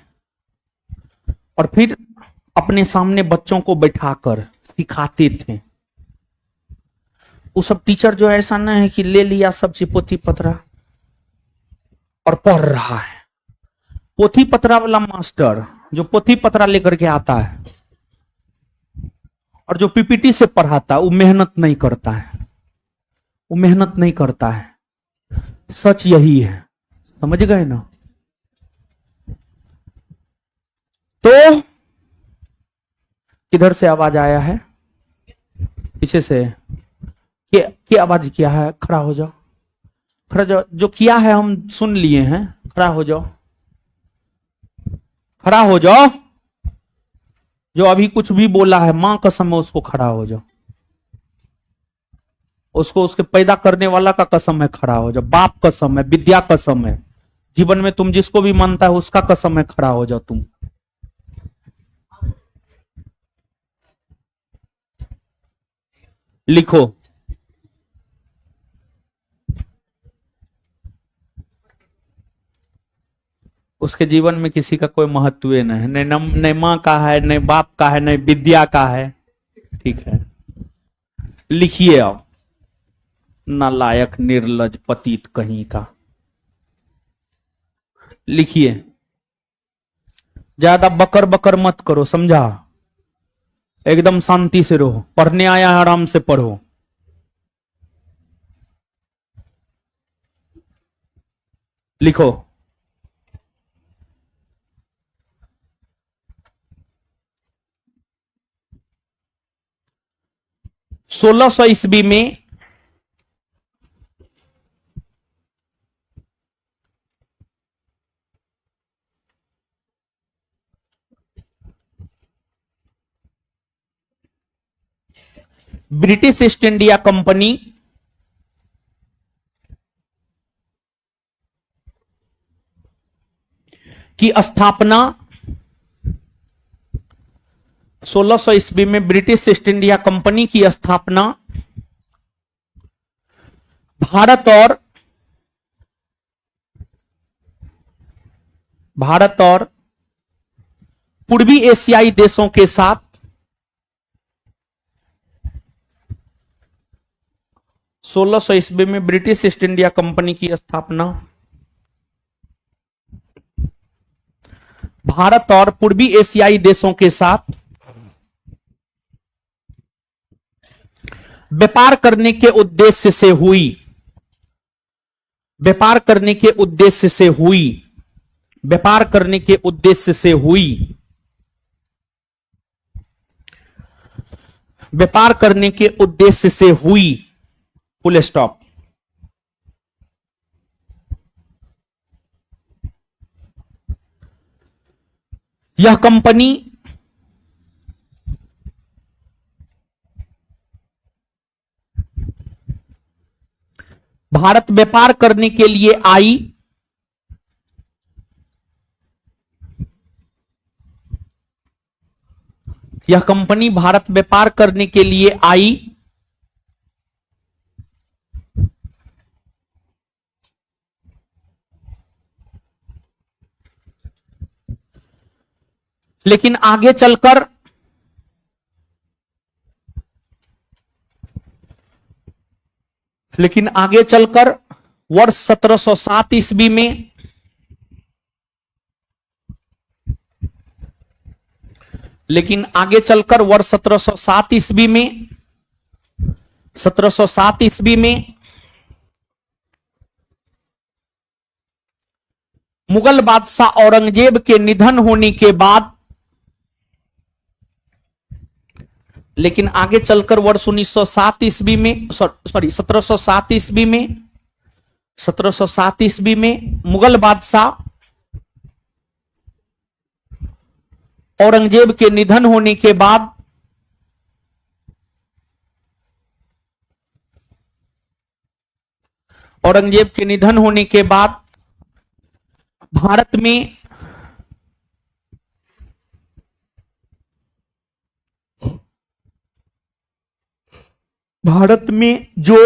और फिर अपने सामने बच्चों को बैठाकर सिखाते थे। वो सब टीचर जो ऐसा नहीं है कि ले लिया सब पोथी पतरा और पढ़ रहा है। पोथी पतरा वाला मास्टर जो पोथी पतरा लेकर के आता है और जो पीपीटी से पढ़ाता है, वो मेहनत नहीं करता है, वो मेहनत नहीं करता है। सच यही है, समझ गए ना। तो किधर से आवाज आया है? पीछे से। क्या आवाज किया है? खड़ा हो जाओ। खड़ा जाओ, जो किया है हम सुन लिए हैं, खड़ा हो जाओ, खड़ा हो जाओ। जो अभी कुछ भी बोला है मां कसम है उसको खड़ा हो जाओ, उसको उसके पैदा करने वाला का कसम है खड़ा हो जाओ, बाप कसम है, विद्या कसम है, जीवन में तुम जिसको भी मानता है उसका कसम है खड़ा हो जाओ तुम। लिखो, उसके जीवन में किसी का कोई महत्व नहीं है, नहीं मां का है, नहीं बाप का है, नहीं विद्या का है। ठीक है, लिखिए अब, नालायक निर्लज पतित कहीं का। लिखिए, ज्यादा बकर बकर मत करो, समझा? एकदम शांति से रहो, पढ़ने आया है आराम से पढ़ो। लिखो, 1600 ईस्वी में ब्रिटिश ईस्ट इंडिया कंपनी की स्थापना, 1600 ईस्वी में ब्रिटिश ईस्ट इंडिया कंपनी की स्थापना भारत और पूर्वी एशियाई देशों के साथ 1600 ईस्वी में ब्रिटिश ईस्ट इंडिया कंपनी की स्थापना भारत और पूर्वी एशियाई देशों के साथ व्यापार करने के उद्देश्य से हुई, व्यापार करने के उद्देश्य से हुई, व्यापार करने के उद्देश्य से हुई, व्यापार करने के उद्देश्य से हुई, फुल स्टॉप। यह कंपनी भारत व्यापार करने के लिए आई, यह कंपनी भारत व्यापार करने के लिए आई, लेकिन आगे चलकर वर्ष 1707 ईस्वी में वर्ष 1707 ईस्वी में 1707 ईस्वी में मुगल बादशाह औरंगजेब के निधन होने के बाद, लेकिन आगे चलकर वर्ष 1907 ईस्वी में, सॉरी 1707 ईस्वी में, 1707 ईस्वी में मुगल बादशाह औरंगजेब के निधन होने के बाद भारत में जो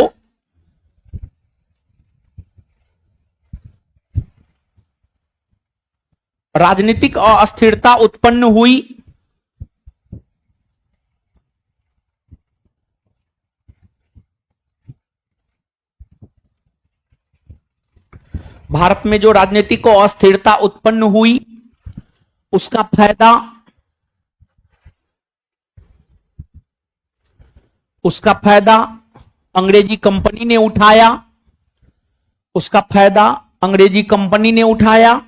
राजनीतिक अस्थिरता उत्पन्न हुई, भारत में जो राजनीतिक अस्थिरता उत्पन्न हुई उसका फायदा अंग्रेजी कंपनी ने उठाया, उसका फायदा अंग्रेजी कंपनी ने उठाया।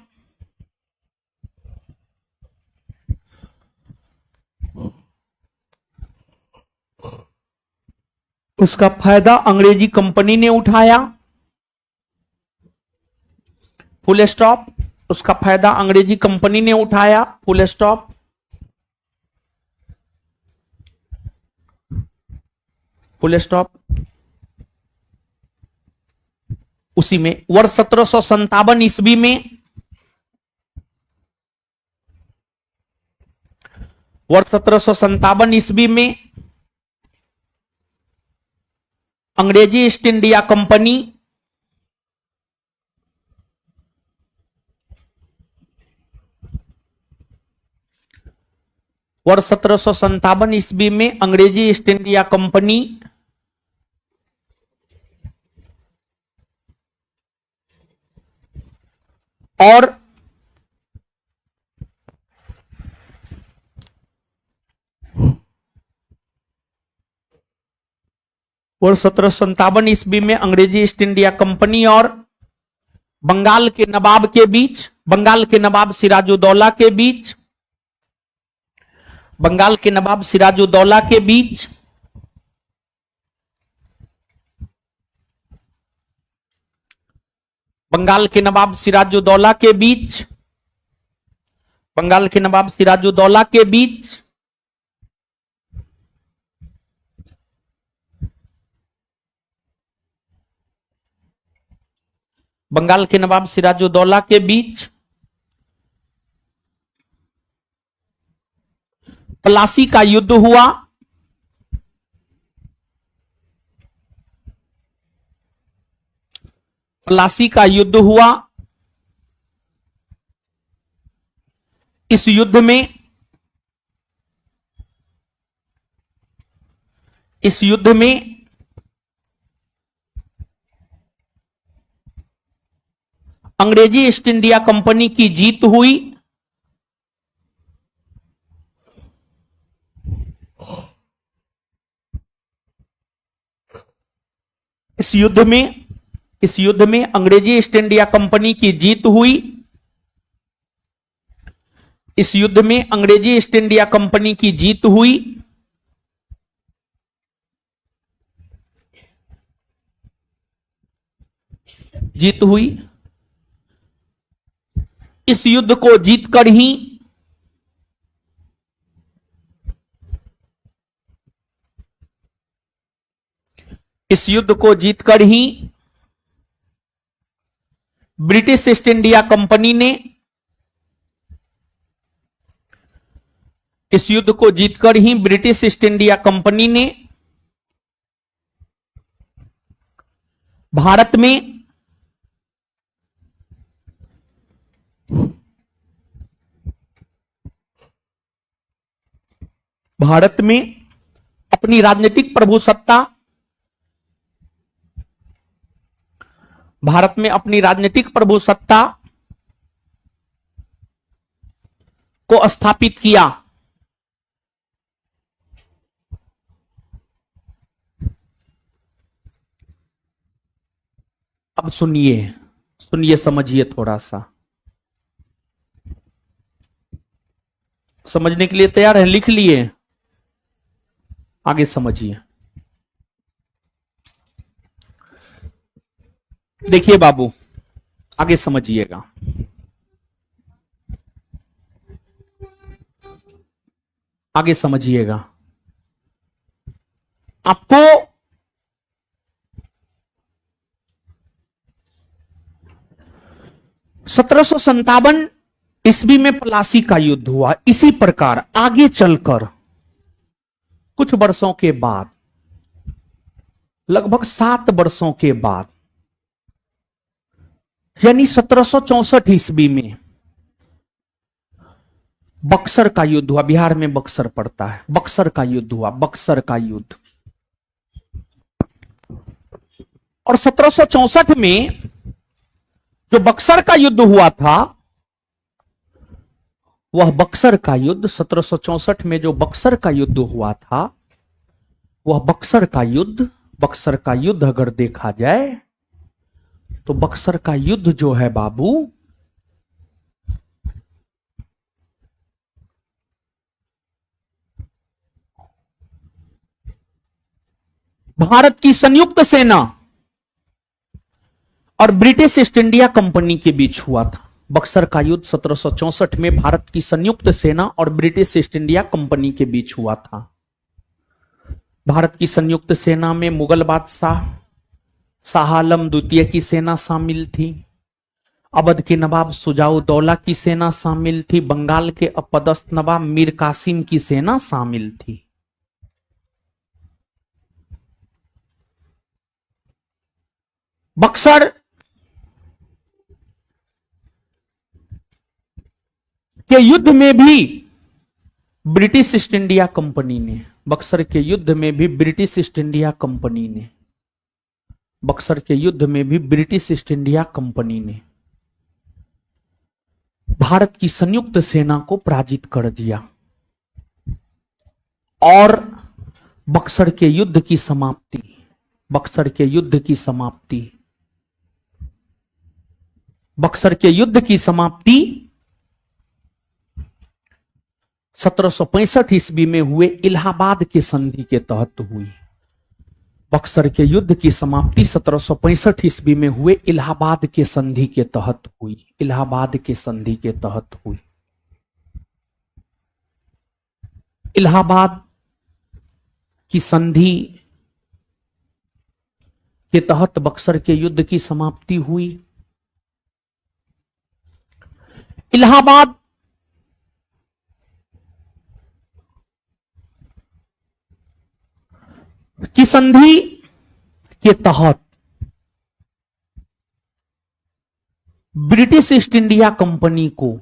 उसका फायदा अंग्रेजी कंपनी ने उठाया फुल स्टॉप। उसका फायदा अंग्रेजी कंपनी ने उठाया, फुल स्टॉप। Full stop. उसी में वर्ष 1757 ईस्वी में, वर्ष 1757 ईस्वी में अंग्रेजी ईस्ट इंडिया कंपनी वर्ष 1757 ईस्वी में अंग्रेजी ईस्ट इंडिया कंपनी और वर्ष 1757 ईस्वी में अंग्रेजी ईस्ट इंडिया कंपनी और बंगाल के नवाब के बीच, बंगाल के नवाब सिराजुद्दौला के बीच, बंगाल के नवाब सिराजुद्दौला के बीच बंगाल के नवाब सिराजुद्दौला के बीच, बंगाल के नवाब सिराजुद्दौला के बीच बंगाल के नवाब सिराजुद्दौला के बीच प्लासी का युद्ध हुआ। प्लासी का युद्ध हुआ। इस युद्ध में, इस युद्ध में अंग्रेजी ईस्ट इंडिया कंपनी की जीत हुई। इस युद्ध में, इस युद्ध में अंग्रेजी ईस्ट इंडिया कंपनी की जीत हुई। इस युद्ध में अंग्रेजी ईस्ट इंडिया कंपनी की जीत हुई। जीत हुई। इस युद्ध को जीतकर ही इस युद्ध को जीतकर ही ब्रिटिश ईस्ट इंडिया कंपनी ने, इस युद्ध को जीतकर ही ब्रिटिश ईस्ट इंडिया कंपनी ने भारत में भारत में अपनी राजनीतिक प्रभुसत्ता, भारत में अपनी राजनीतिक प्रभुसत्ता को स्थापित किया। अब सुनिए, सुनिए, समझिए, थोड़ा सा समझने के लिए तैयार है? लिख लिए? आगे समझिए। देखिए बाबू, आगे समझिएगा। आगे समझिएगा। आपको 1757 ईस्वी में प्लासी का युद्ध हुआ। इसी प्रकार आगे चलकर कुछ वर्षों के बाद, लगभग 7 वर्षों के बाद, यानी 1764 ईस्वी में बक्सर का युद्ध हुआ। बिहार में बक्सर पड़ता है। बक्सर का युद्ध हुआ, बक्सर का युद्ध। और 1764 में जो बक्सर का युद्ध हुआ था, वह बक्सर का युद्ध, 1764 में जो बक्सर का युद्ध हुआ था, वह बक्सर का युद्ध, बक्सर का युद्ध अगर देखा जाए तो बक्सर का युद्ध जो है बाबू, भारत की संयुक्त सेना और ब्रिटिश ईस्ट इंडिया कंपनी के बीच हुआ था। बक्सर का युद्ध 1764 में भारत की संयुक्त सेना और ब्रिटिश ईस्ट इंडिया कंपनी के बीच हुआ था। भारत की संयुक्त सेना में मुगल बादशाह शाह आलम द्वितीय की सेना शामिल थी, अवध के नवाब सुजाउद्दौला की सेना शामिल थी, बंगाल के अपदस्थ नवाब मीर कासिम की सेना शामिल थी। बक्सर के युद्ध में भी ब्रिटिश ईस्ट इंडिया कंपनी ने बक्सर के युद्ध में भी ब्रिटिश ईस्ट इंडिया कंपनी ने बक्सर के युद्ध में भी ब्रिटिश ईस्ट इंडिया कंपनी ने भारत की संयुक्त सेना को पराजित कर दिया और बक्सर के युद्ध की समाप्ति बक्सर के युद्ध की समाप्ति बक्सर के युद्ध की समाप्ति 1765 ईस्वी में हुए इलाहाबाद के संधि के तहत हुई। बक्सर के युद्ध की समाप्ति 1765 ईस्वी में हुए इलाहाबाद के संधि के तहत हुई। इलाहाबाद के संधि के तहत हुई। इलाहाबाद की संधि के तहत बक्सर के युद्ध की समाप्ति हुई। इलाहाबाद की संधि के तहत ब्रिटिश ईस्ट इंडिया कंपनी को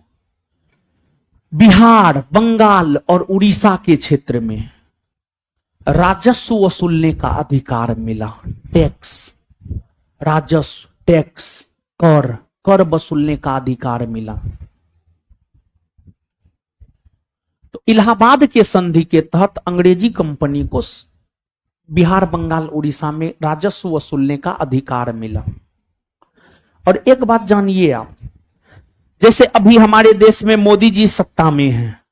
बिहार, बंगाल और उड़ीसा के क्षेत्र में राजस्व वसूलने का अधिकार मिला। टैक्स, राजस्व, टैक्स, कर वसूलने का अधिकार मिला। तो इलाहाबाद के संधि के तहत अंग्रेजी कंपनी को बिहार, बंगाल, उड़ीसा में राजस्व वसूलने का अधिकार मिला। और एक बात जानिए आप, जैसे अभी हमारे देश में मोदी जी सत्ता में हैं,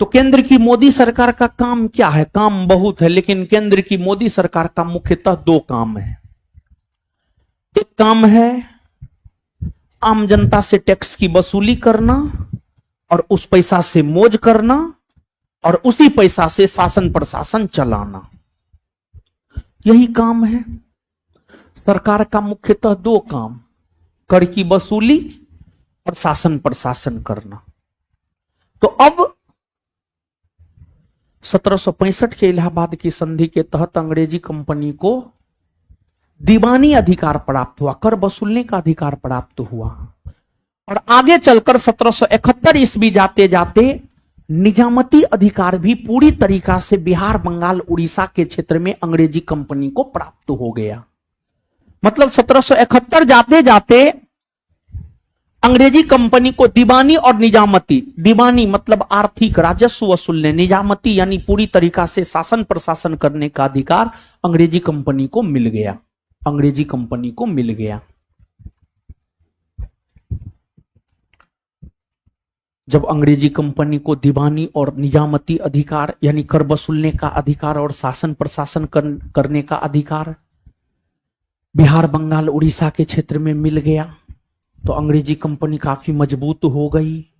तो केंद्र की मोदी सरकार का काम क्या है? काम बहुत है, लेकिन केंद्र की मोदी सरकार का मुख्यतः दो काम है। एक काम है आम जनता से टैक्स की वसूली करना और उस पैसा से मौज करना और उसी पैसा से शासन प्रशासन चलाना। यही काम है सरकार का। मुख्यतः दो काम, कर की वसूली और शासन प्रशासन करना। तो अब 1765 के इलाहाबाद की संधि के तहत अंग्रेजी कंपनी को दीवानी अधिकार प्राप्त हुआ, कर वसूलने का अधिकार प्राप्त हुआ। और आगे चलकर 1771 ईस्वी जाते जाते निजामती अधिकार भी पूरी तरीका से बिहार, बंगाल, उड़ीसा के क्षेत्र में अंग्रेजी कंपनी को प्राप्त हो गया। मतलब 1771 जाते जाते अंग्रेजी कंपनी को दीवानी और निजामती, दीवानी मतलब आर्थिक राजस्व वसूलने, निजामती यानी पूरी तरीका से शासन प्रशासन करने का अधिकार अंग्रेजी कंपनी को मिल गया। अंग्रेजी कंपनी को मिल गया। जब अंग्रेजी कंपनी को दीवानी और निजामती अधिकार यानी कर वसूलने का अधिकार और शासन प्रशासन करने का अधिकार बिहार, बंगाल, उड़ीसा के क्षेत्र में मिल गया, तो अंग्रेजी कंपनी काफी मजबूत हो गई।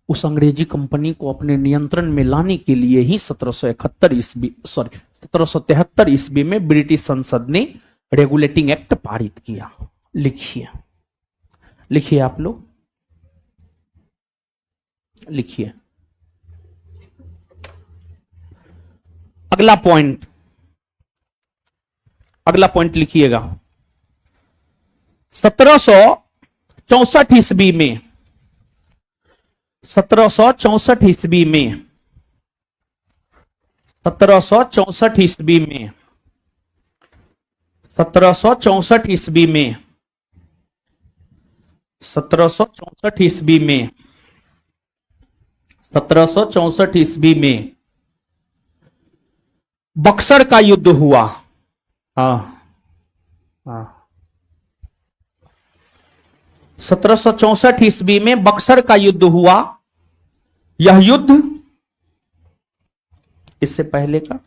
उस अंग्रेजी कंपनी को अपने नियंत्रण में लाने के लिए ही 1773 ईस्वी में ब्रिटिश संसद ने रेगुलेटिंग एक्ट पारित किया। लिखिए, लिखिए आप लोग, लिखिए। अगला पॉइंट, अगला पॉइंट लिखिएगा। 1764 ईस्वी में 1764 ईस्वी में 1764 ईस्वी में 1764 ईस्वी में 1764 ईस्वी में 1764 ईस्वी में बक्सर का युद्ध हुआ। हाँ, 1764 ईस्वी में बक्सर का युद्ध हुआ। यह युद्ध इससे पहले का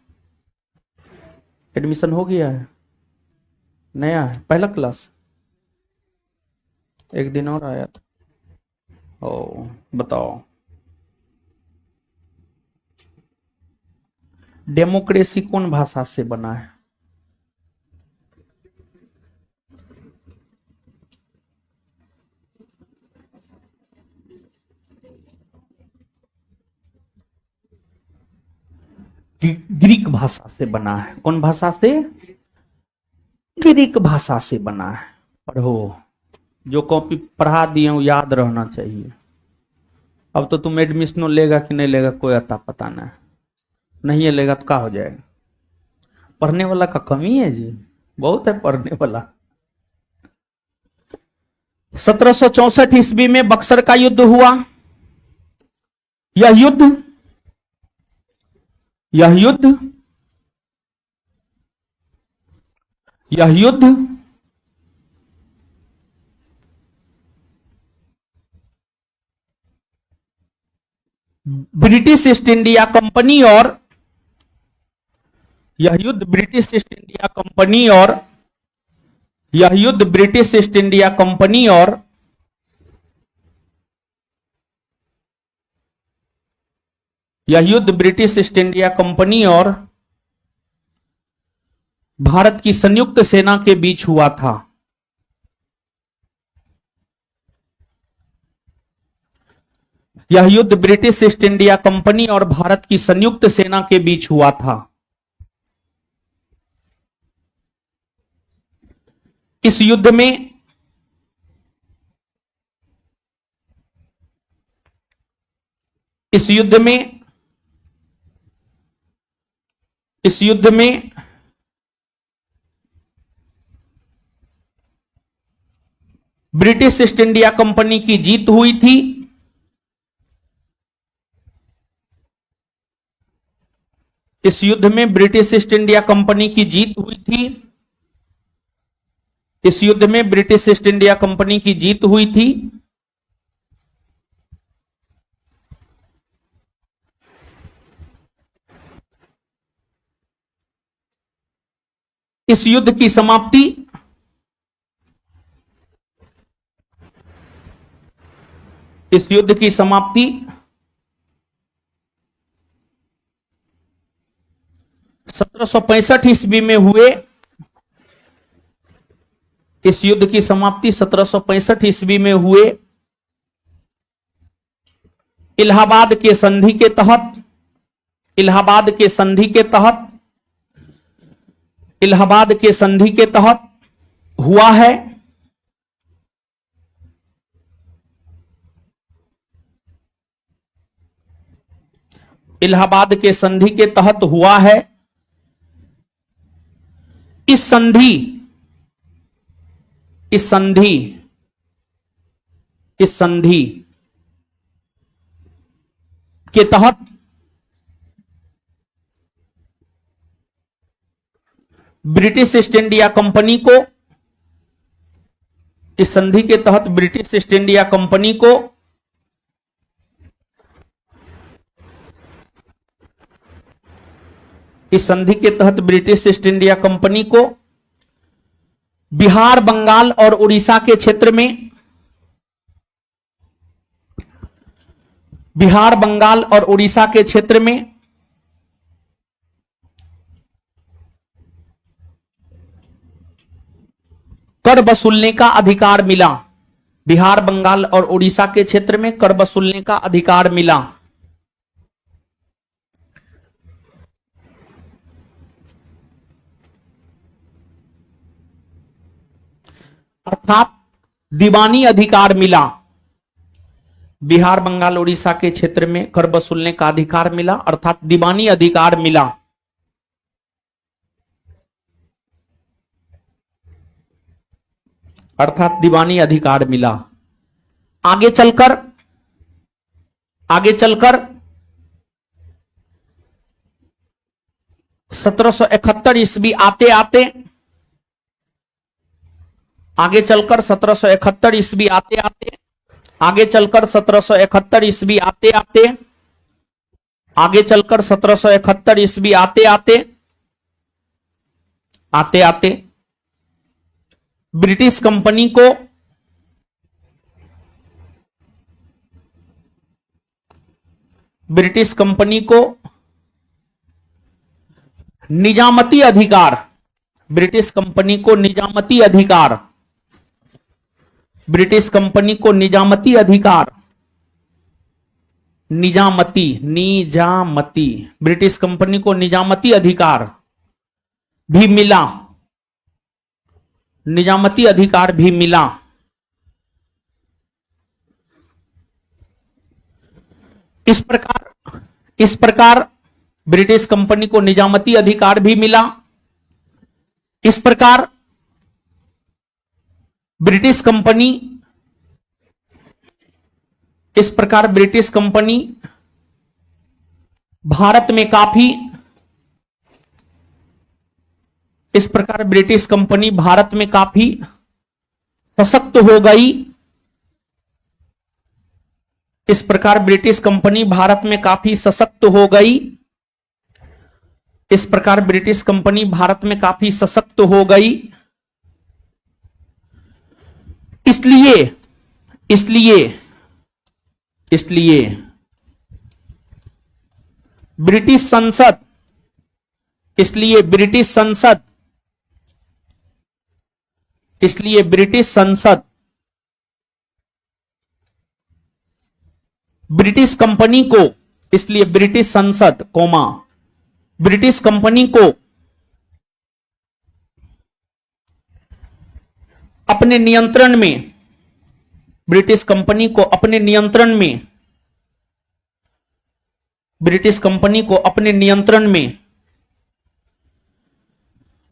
एडमिशन हो गया है, नया है, पहला क्लास। एक दिन और आया था। ओ बताओ, डेमोक्रेसी कौन भाषा से बना है? ग्रीक भाषा से बना है। कौन भाषा से? ग्रीक भाषा से बना है। पढ़ो, जो कॉपी पढ़ा दिए हूं याद रहना चाहिए। अब तो तुम एडमिशन लेगा कि नहीं लेगा कोई अता पता नहीं, नहीं लेगा तो क्या हो जाएगा? पढ़ने वाला का कमी है जी, बहुत है पढ़ने वाला। 1764 ईस्वी में बक्सर का युद्ध हुआ। यह युद्ध यह युद्ध यह युद्ध ब्रिटिश ईस्ट इंडिया कंपनी और यह युद्ध ब्रिटिश ईस्ट इंडिया कंपनी और यह युद्ध ब्रिटिश ईस्ट इंडिया कंपनी और यह युद्ध ब्रिटिश ईस्ट इंडिया कंपनी और भारत की संयुक्त सेना के बीच हुआ था। यह युद्ध ब्रिटिश ईस्ट इंडिया कंपनी और भारत की संयुक्त सेना के बीच हुआ था। इस युद्ध में इस युद्ध में इस युद्ध में ब्रिटिश ईस्ट इंडिया कंपनी की जीत हुई थी। इस युद्ध में ब्रिटिश ईस्ट इंडिया कंपनी की जीत हुई थी। इस युद्ध में ब्रिटिश ईस्ट इंडिया कंपनी की जीत हुई थी। इस युद्ध की समाप्ति इस युद्ध की समाप्ति 1765 ईस्वी में हुए। इस युद्ध की समाप्ति 1765 ईस्वी में हुए इलाहाबाद के संधि के तहत इलाहाबाद के संधि के तहत इलाहाबाद के संधि के तहत हुआ है। इलाहाबाद के संधि के तहत हुआ है। इस संधि इस संधि इस संधि के तहत ब्रिटिश ईस्ट इंडिया कंपनी को इस संधि के तहत ब्रिटिश ईस्ट इंडिया कंपनी को इस संधि के तहत ब्रिटिश ईस्ट इंडिया कंपनी को बिहार, बंगाल और उड़ीसा के क्षेत्र में बिहार, बंगाल और उड़ीसा के क्षेत्र में कर वसूलने का अधिकार मिला। बिहार, बंगाल और उड़ीसा के क्षेत्र में कर वसूलने का अधिकार मिला। अर्थात दीवानी अधिकार मिला। बिहार, बंगाल, उड़ीसा के क्षेत्र में कर वसूलने का अधिकार मिला, अर्थात दीवानी अधिकार मिला। अर्थात दीवानी अधिकार मिला। आगे चलकर 1771 ईस्वी आते आते आगे चलकर 1771 ईस्वी आते आते आगे चलकर 1771 ईस्वी आते आते आगे चलकर 1771 ईस्वी आते आते आते आते ब्रिटिश कंपनी को ब्रिटिश कंपनी को निजामती अधिकार, ब्रिटिश कंपनी को निजामती अधिकार, ब्रिटिश कंपनी को निजामती अधिकार, निजामती, निजामती, ब्रिटिश कंपनी को निजामती अधिकार भी मिला, निजामती अधिकार भी मिला। इस प्रकार ब्रिटिश कंपनी को निजामती अधिकार भी मिला। इस प्रकार ब्रिटिश कंपनी, इस प्रकार ब्रिटिश कंपनी भारत में काफी, इस प्रकार ब्रिटिश कंपनी भारत में काफी सशक्त हो गई। इस प्रकार ब्रिटिश कंपनी भारत में काफी सशक्त हो गई। इस प्रकार ब्रिटिश कंपनी भारत में काफी सशक्त हो गई। इसलिए इसलिए इसलिए ब्रिटिश संसद, इसलिए ब्रिटिश संसद, इसलिए ब्रिटिश संसद ब्रिटिश कंपनी को, इसलिए ब्रिटिश संसद कोमा ब्रिटिश कंपनी को अपने नियंत्रण में, ब्रिटिश कंपनी को अपने नियंत्रण में, ब्रिटिश कंपनी को अपने नियंत्रण में,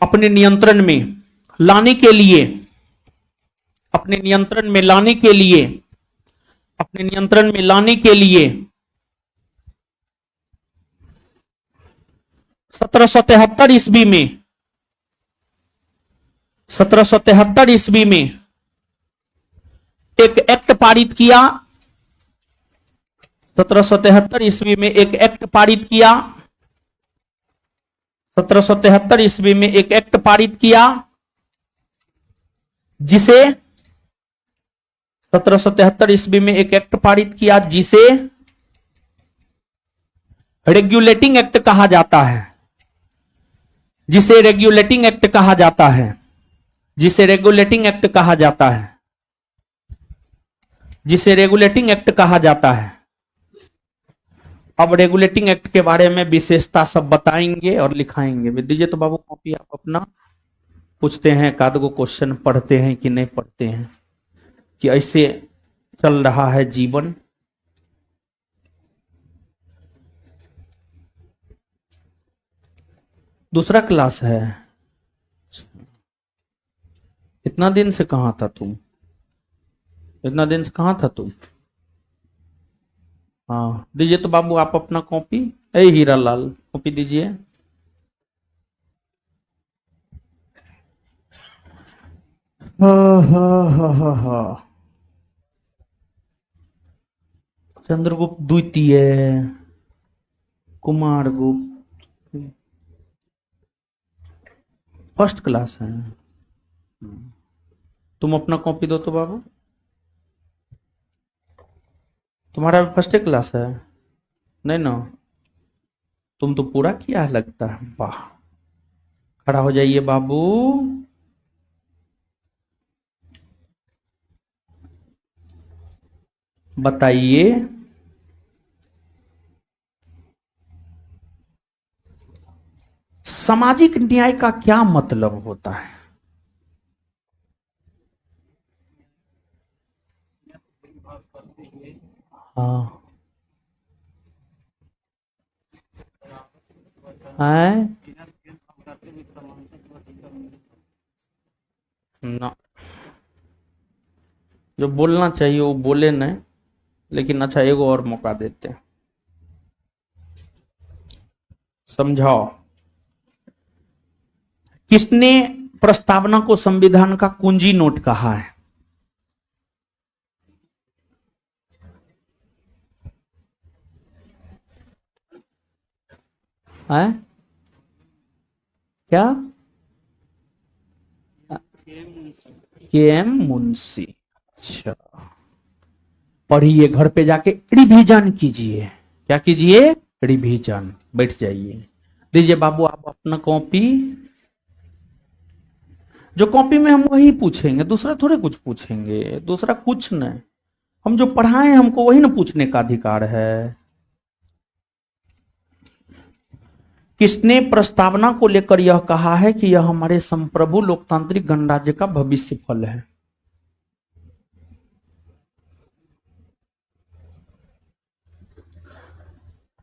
अपने नियंत्रण में लाने के लिए, अपने नियंत्रण में लाने के लिए, अपने नियंत्रण में लाने के लिए 1773 ईस्वी में, 1773 ईस्वी में एक एक्ट पारित किया। 1773 ईस्वी में एक एक्ट पारित किया। 1773 ईस्वी में एक एक्ट पारित किया जिसे 1773 ईस्वी में एक एक्ट पारित किया जिसे रेगुलेटिंग एक्ट कहा जाता है, जिसे रेगुलेटिंग एक्ट कहा जाता है, जिसे रेगुलेटिंग एक्ट कहा जाता है, जिसे रेगुलेटिंग एक्ट कहा जाता है। अब रेगुलेटिंग एक्ट के बारे में विशेषता सब बताएंगे और लिखाएंगे। दीजिए तो बाबू कॉपी आप अपना। पूछते हैं एकाध गो क्वेश्चन, पढ़ते हैं कि नहीं पढ़ते हैं, कि ऐसे चल रहा है जीवन। दूसरा क्लास है। इतना दिन से कहां था तुम? इतना दिन से कहां था तुम? हाँ दीजिए तो बाबू आप अपना कॉपी। ए हीरा लाल कॉपी दीजिए। चंद्रगुप्त द्वितीय, कुमारगुप्त, फर्स्ट क्लास है। तुम अपना कॉपी दो तो बाबू। तुम्हारा फर्स्ट क्लास है नहीं ना? तुम तो पूरा किया है लगता है। वाह, खड़ा हो जाइए बाबू। बताइए सामाजिक न्याय का क्या मतलब होता है? हाँ है ना, जो बोलना चाहिए वो बोले नहीं, लेकिन अच्छा एगो और मौका देते हैं। समझाओ, किसने प्रस्तावना को संविधान का कुंजी नोट कहा है? हैं? क्या? के.एम. मुंशी। अच्छा, पढ़िए, घर पे जाके रिवीजन कीजिए। क्या कीजिए? रिवीजन। बैठ जाइए। दीजिए बाबू आप अपना कॉपी। जो कॉपी में हम वही पूछेंगे, दूसरा थोड़े कुछ पूछेंगे, दूसरा कुछ नहीं। हम जो पढ़ाए हमको वही ना पूछने का अधिकार है। किसने प्रस्तावना को लेकर यह कहा है कि यह हमारे संप्रभु लोकतांत्रिक गणराज्य का भविष्य फल है?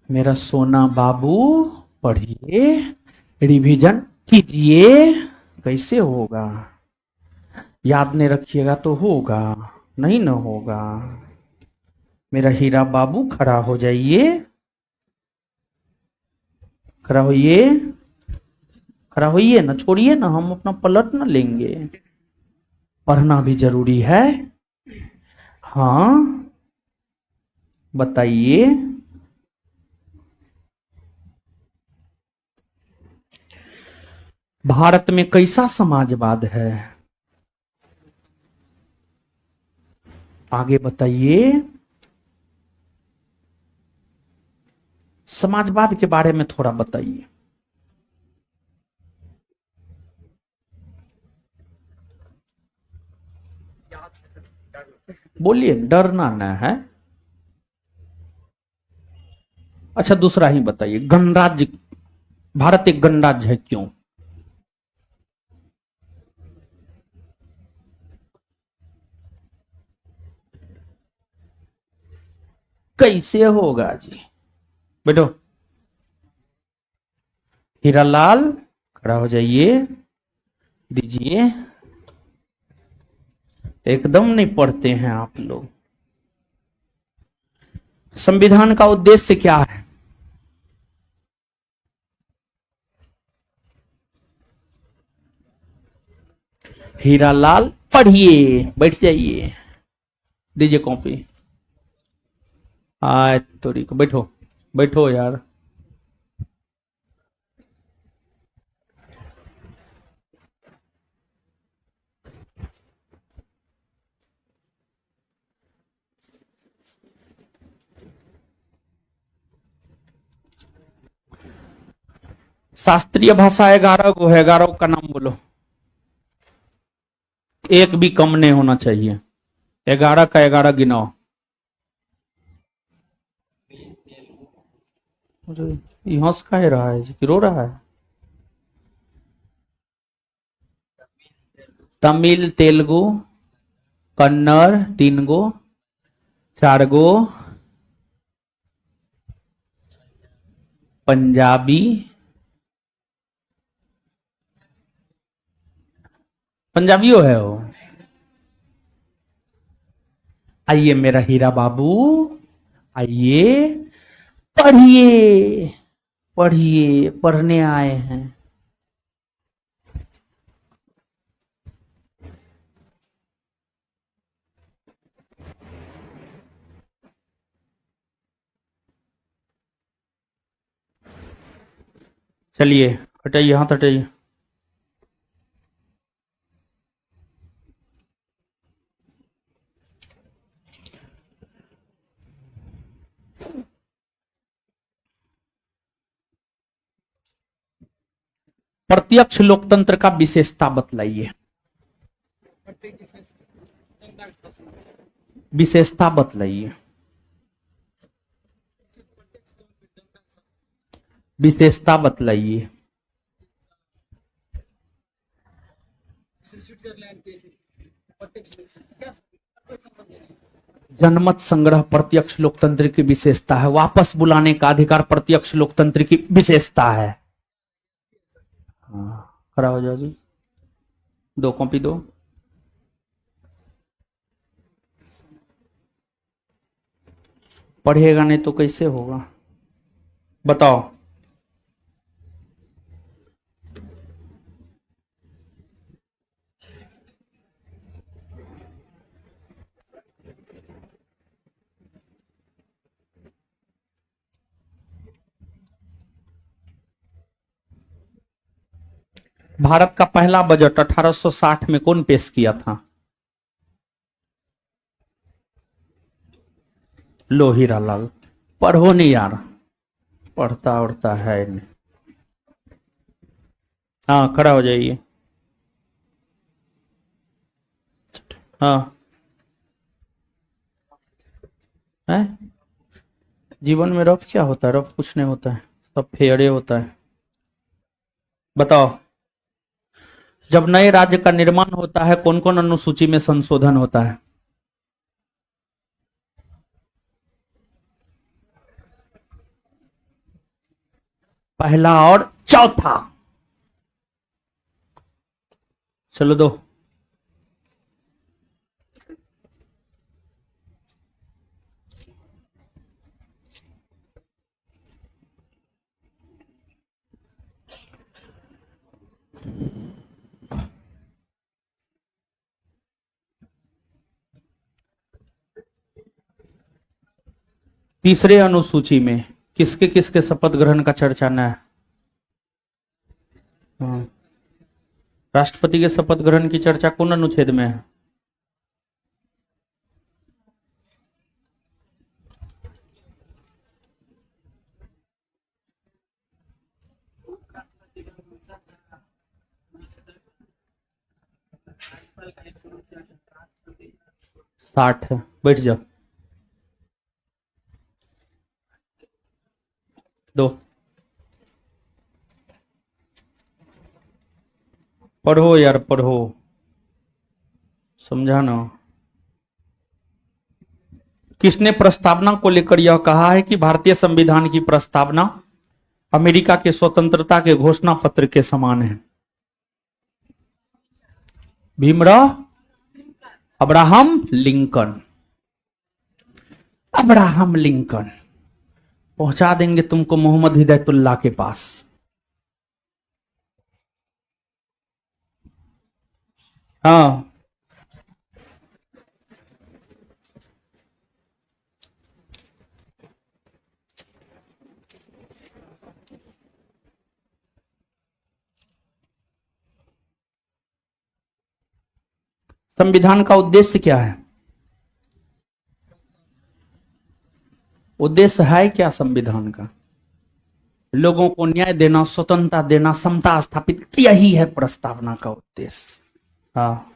मेरा सोना बाबू, पढ़िए, रिवीजन कीजिए। कैसे होगा? याद नहीं रखिएगा तो होगा नहीं, ना होगा। मेरा हीरा बाबू खड़ा हो जाइए, खड़ा होइए, खड़ा होइए ना, छोड़िए ना, हम अपना पलट ना लेंगे। पढ़ना भी जरूरी है। हाँ बताइए। भारत में कैसा समाजवाद है? आगे बताइए। समाजवाद के बारे में थोड़ा बताइए। बोलिए, डरना न है। अच्छा दूसरा ही बताइए, गणराज्य, भारत एक गणराज्य है क्यों? कैसे होगा जी? बैठो। हीरालाल खड़ा हो जाइए, दीजिए। एकदम नहीं पढ़ते हैं आप लोग। संविधान का उद्देश्य क्या है? हीरालाल पढ़िए, बैठ जाइए, दीजिए कॉपी। आय तोरी को, बैठो, बैठो यार। शास्त्रीय भाषा 11 को है, 11 का नाम बोलो। एक भी कम नहीं होना चाहिए। 11 का 11 गिनाओ। ये हंस का ही रहा है कि रो रहा है? तमिल, तेलुगु, कन्नड़ 3 गो, 4 गो, पंजाबी, पंजाबियो है वो। आइए मेरा हीरा बाबू, आइए, पढ़िए, पढ़िए, पढ़ने आए हैं। चलिए हटाइए, हाथ हटाइए। प्रत्यक्ष लोकतंत्र का विशेषता बतलाइए। विशेषता बतलाइए। विशेषता बतलाइए। जनमत संग्रह प्रत्यक्ष लोकतंत्र की विशेषता है। वापस बुलाने का अधिकार प्रत्यक्ष लोकतंत्र की विशेषता है। खड़ा हो जाओ जी, 2 कॉपी दो। पढ़ेगा नहीं तो कैसे होगा? बताओ। भारत का पहला बजट 1860 में कौन पेश किया था? लो हीरालाल पढ़ो नहीं यार, पढ़ता उड़ता है नहीं। हाँ खड़ा हो जाइए। हाँ है। जीवन में रफ क्या होता है? रफ कुछ नहीं होता है, सब फेयरे होता है। बताओ, जब नए राज्य का निर्माण होता है कौन कौन अनुसूची में संशोधन होता है? पहला और चौथा। चलो दो। तीसरे अनुसूची में किसके किसके शपथ ग्रहण का चर्चा न है? हाँ। राष्ट्रपति के शपथ ग्रहण की चर्चा कौन अनुच्छेद में है? साठ है। बैठ जाओ। दो। पढ़ो यार पढ़ो, समझा ना। किसने प्रस्तावना को लेकर यह कहा है कि भारतीय संविधान की प्रस्तावना अमेरिका के स्वतंत्रता के घोषणा पत्र के समान है? Bhimrao Abraham Lincoln. Abraham Lincoln. पहुंचा देंगे तुमको मोहम्मद हिदायतुल्लाह के पास। हाँ संविधान का उद्देश्य क्या है? उद्देश्य है क्या संविधान का? लोगों को न्याय देना, स्वतंत्रता देना, समता स्थापित, यही है प्रस्तावना का उद्देश्य। हाँ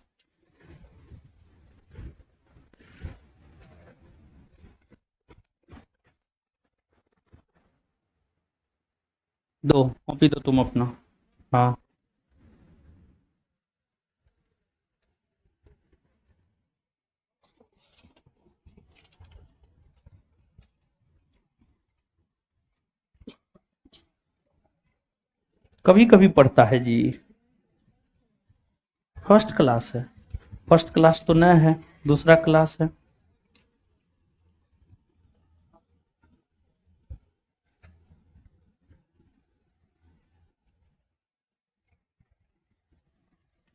दो कॉपी दो तुम अपना। हाँ कभी कभी पढ़ता है जी। फर्स्ट क्लास है। फर्स्ट क्लास तो न है, दूसरा क्लास है।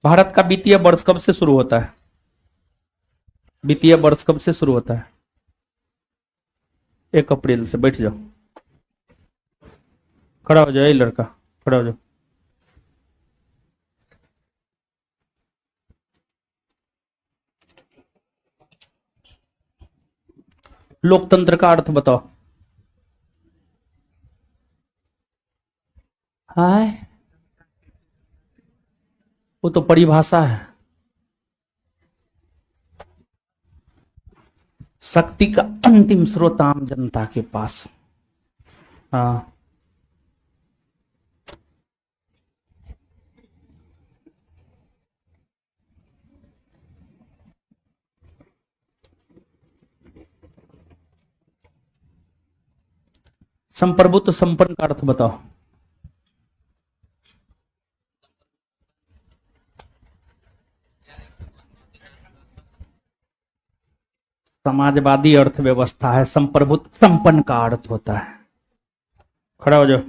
भारत का वित्तीय वर्ष कब से शुरू होता है? वित्तीय वर्ष कब से शुरू होता है? 1 अप्रैल से। बैठ जाओ। खड़ा हो जाओ, ये लड़का खड़ा हो जाओ। लोकतंत्र का अर्थ बताओ। हाय, वो तो परिभाषा है। शक्ति का अंतिम स्रोत आम जनता के पास। हाँ संप्रभुत्व संपन्न का अर्थ बताओ। समाजवादी अर्थव्यवस्था है, संप्रभुत्व संपन्न का अर्थ होता है। खड़ा हो जाओ,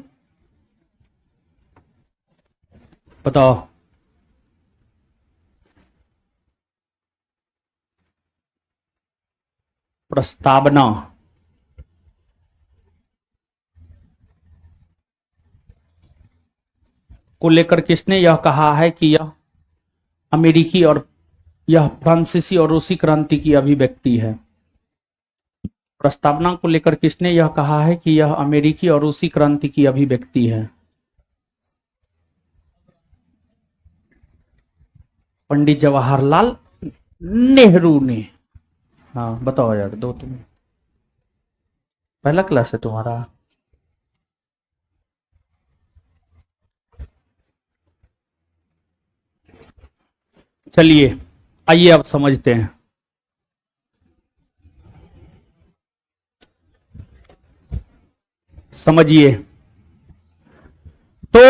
बताओ। प्रस्तावना को लेकर किसने यह कहा है कि यह अमेरिकी और यह फ्रांसीसी और रूसी क्रांति की अभिव्यक्ति है? प्रस्तावना को लेकर किसने यह कहा है कि यह अमेरिकी और रूसी क्रांति की अभिव्यक्ति है? पंडित जवाहरलाल नेहरू ने। हाँ बताओ यार, दो तुम, पहला क्लास है तुम्हारा। चलिए आइए अब समझते हैं। समझिए तो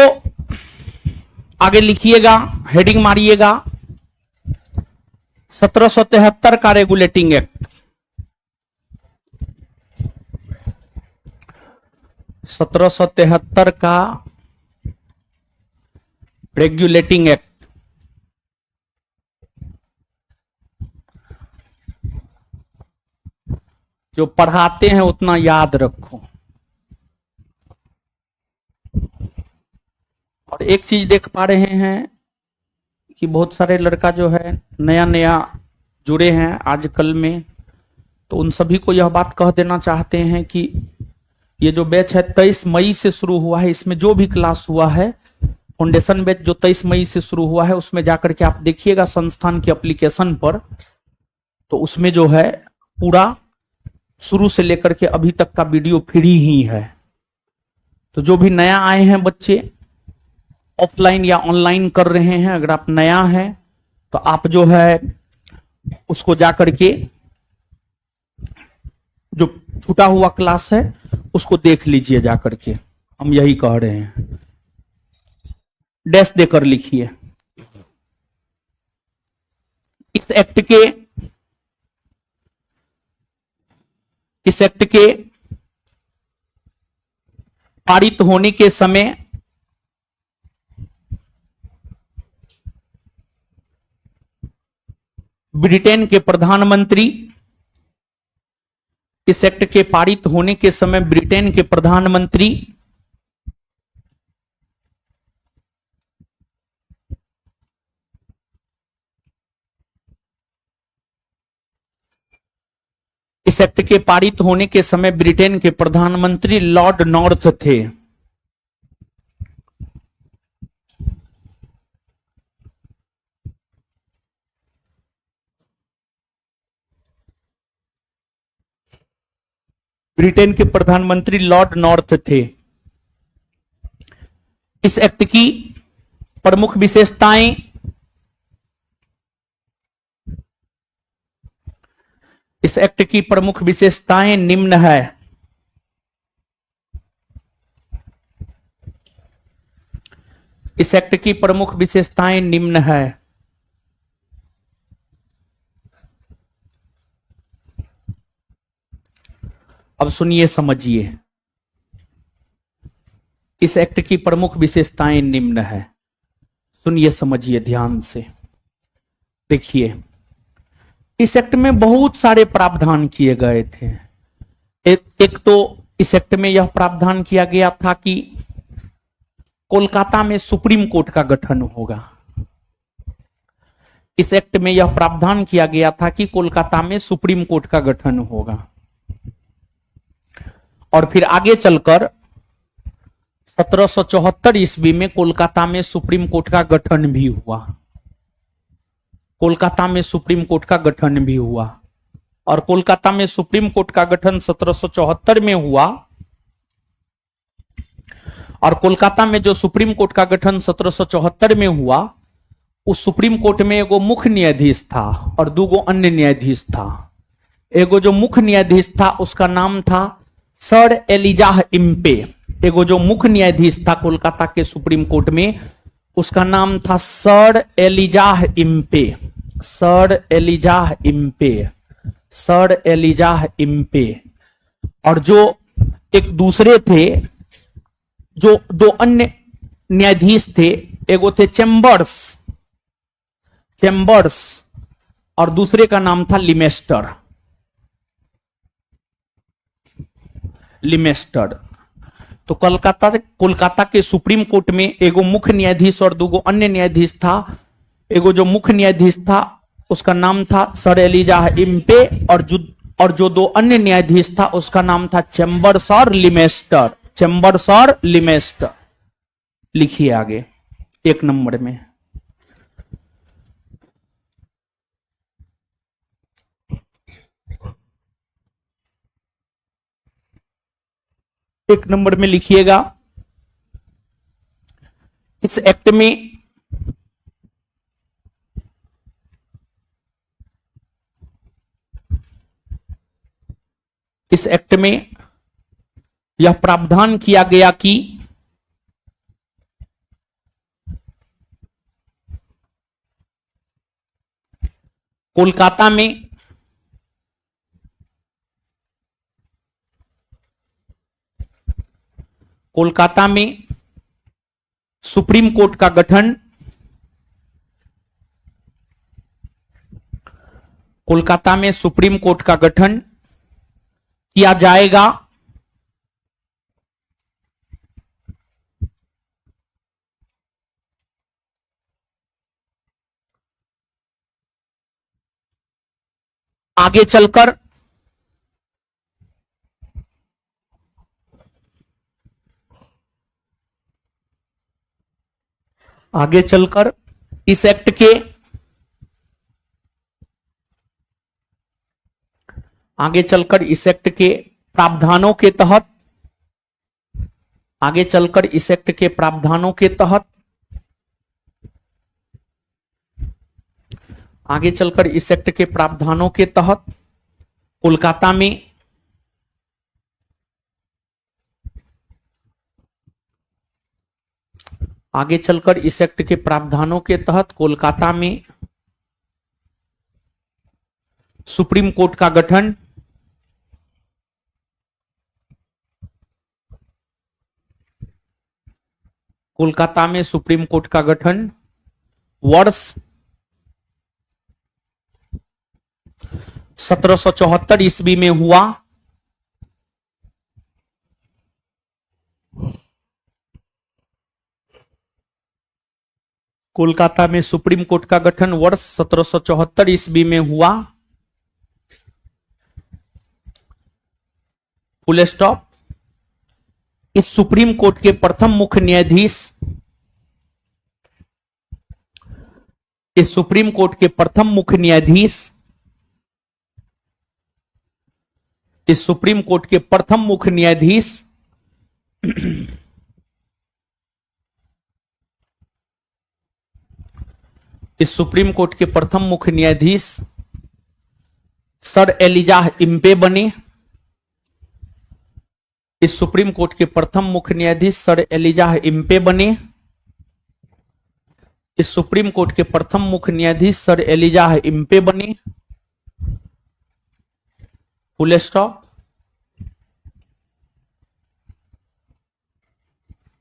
आगे लिखिएगा, हेडिंग मारिएगा 1773 का रेगुलेटिंग एक्ट। 1773 का रेगुलेटिंग एक्ट। जो पढ़ाते हैं उतना याद रखो। और एक चीज देख पा रहे हैं कि बहुत सारे लड़का जो है नया नया जुड़े हैं आजकल में, तो उन सभी को यह बात कह देना चाहते हैं कि ये जो बैच है 23 मई से शुरू हुआ है, इसमें जो भी क्लास हुआ है फाउंडेशन बैच जो 23 मई से शुरू हुआ है, उसमें जाकर के आप देखिएगा संस्थान की एप्लीकेशन पर, तो उसमें जो है पूरा शुरू से लेकर के अभी तक का वीडियो फ्री ही है। तो जो भी नया आए हैं बच्चे, ऑफलाइन या ऑनलाइन कर रहे हैं, अगर आप नया हैं तो आप जो है उसको जाकर के जो छूटा हुआ क्लास है उसको देख लीजिए जाकर के, हम यही कह रहे हैं। डैश देकर लिखिए। इस एक्ट के पारित होने के समय ब्रिटेन के प्रधानमंत्री, इस एक्ट के पारित होने के समय ब्रिटेन के प्रधानमंत्री इस एक्ट के पारित होने के समय ब्रिटेन के प्रधानमंत्री लॉर्ड नॉर्थ थे। ब्रिटेन के प्रधानमंत्री लॉर्ड नॉर्थ थे। इस एक्ट की प्रमुख विशेषताएं, इस एक्ट की प्रमुख विशेषताएं निम्न है। इस एक्ट की प्रमुख विशेषताएं निम्न है। अब सुनिए समझिए, इस एक्ट की प्रमुख विशेषताएं निम्न है। सुनिए समझिए ध्यान से। देखिए इस एक्ट में बहुत सारे प्रावधान किए गए थे। एक तो इस एक्ट में यह प्रावधान किया गया था कि कोलकाता में सुप्रीम कोर्ट का गठन होगा। इस एक्ट में यह प्रावधान किया गया था कि कोलकाता में सुप्रीम कोर्ट का गठन होगा। और फिर आगे चलकर 1774 ईस्वी में कोलकाता में सुप्रीम कोर्ट का गठन भी हुआ। कोलकाता में सुप्रीम कोर्ट का गठन भी हुआ। और कोलकाता में सुप्रीम कोर्ट का गठन 1774 में हुआ। और कोलकाता में जो सुप्रीम कोर्ट का गठन 1774 में हुआ, उस सुप्रीम कोर्ट में एगो मुख्य न्यायाधीश था और दूगो अन्य न्यायाधीश था। एगो जो मुख्य न्यायाधीश था उसका नाम था सर एलिजाह इम्पे। एगो जो मुख्य न्यायाधीश था कोलकाता के सुप्रीम कोर्ट में, उसका नाम था sir Elijah Impey. Sir Elijah Impey. Sir Elijah Impey. और जो एक दूसरे थे, जो दो अन्य न्यायाधीश थे, एगो थे चेम्बर्स और दूसरे का नाम था लिमेस्टर। तो कोलकाता के सुप्रीम कोर्ट में एगो मुख्य न्यायाधीश और दूगो अन्य न्यायाधीश था। एगो जो मुख्य न्यायाधीश था उसका नाम था सर एलिजाह इम्पे, और जो दो अन्य न्यायाधीश था उसका नाम था चैम्बर्स और लिमेस्टर। चैम्बर्स और लिमेस्टर लिखिए आगे 1 नंबर में। एक नंबर में लिखिएगा, इस एक्ट में यह प्रावधान किया गया कि कोलकाता में सुप्रीम कोर्ट का गठन किया जाएगा। आगे चलकर इस एक्ट के प्रावधानों के तहत कोलकाता में सुप्रीम कोर्ट का गठन वर्ष 1774 ईस्वी में हुआ। कोलकाता में सुप्रीम कोर्ट का गठन वर्ष 1774 ईस्वी में हुआ। Full stop. इस सुप्रीम कोर्ट के प्रथम मुख्य न्यायाधीश सर एलिजाह इम्पे बने। इस सुप्रीम कोर्ट के प्रथम मुख्य न्यायाधीश सर एलिजाह इम्पे बने। Full stop.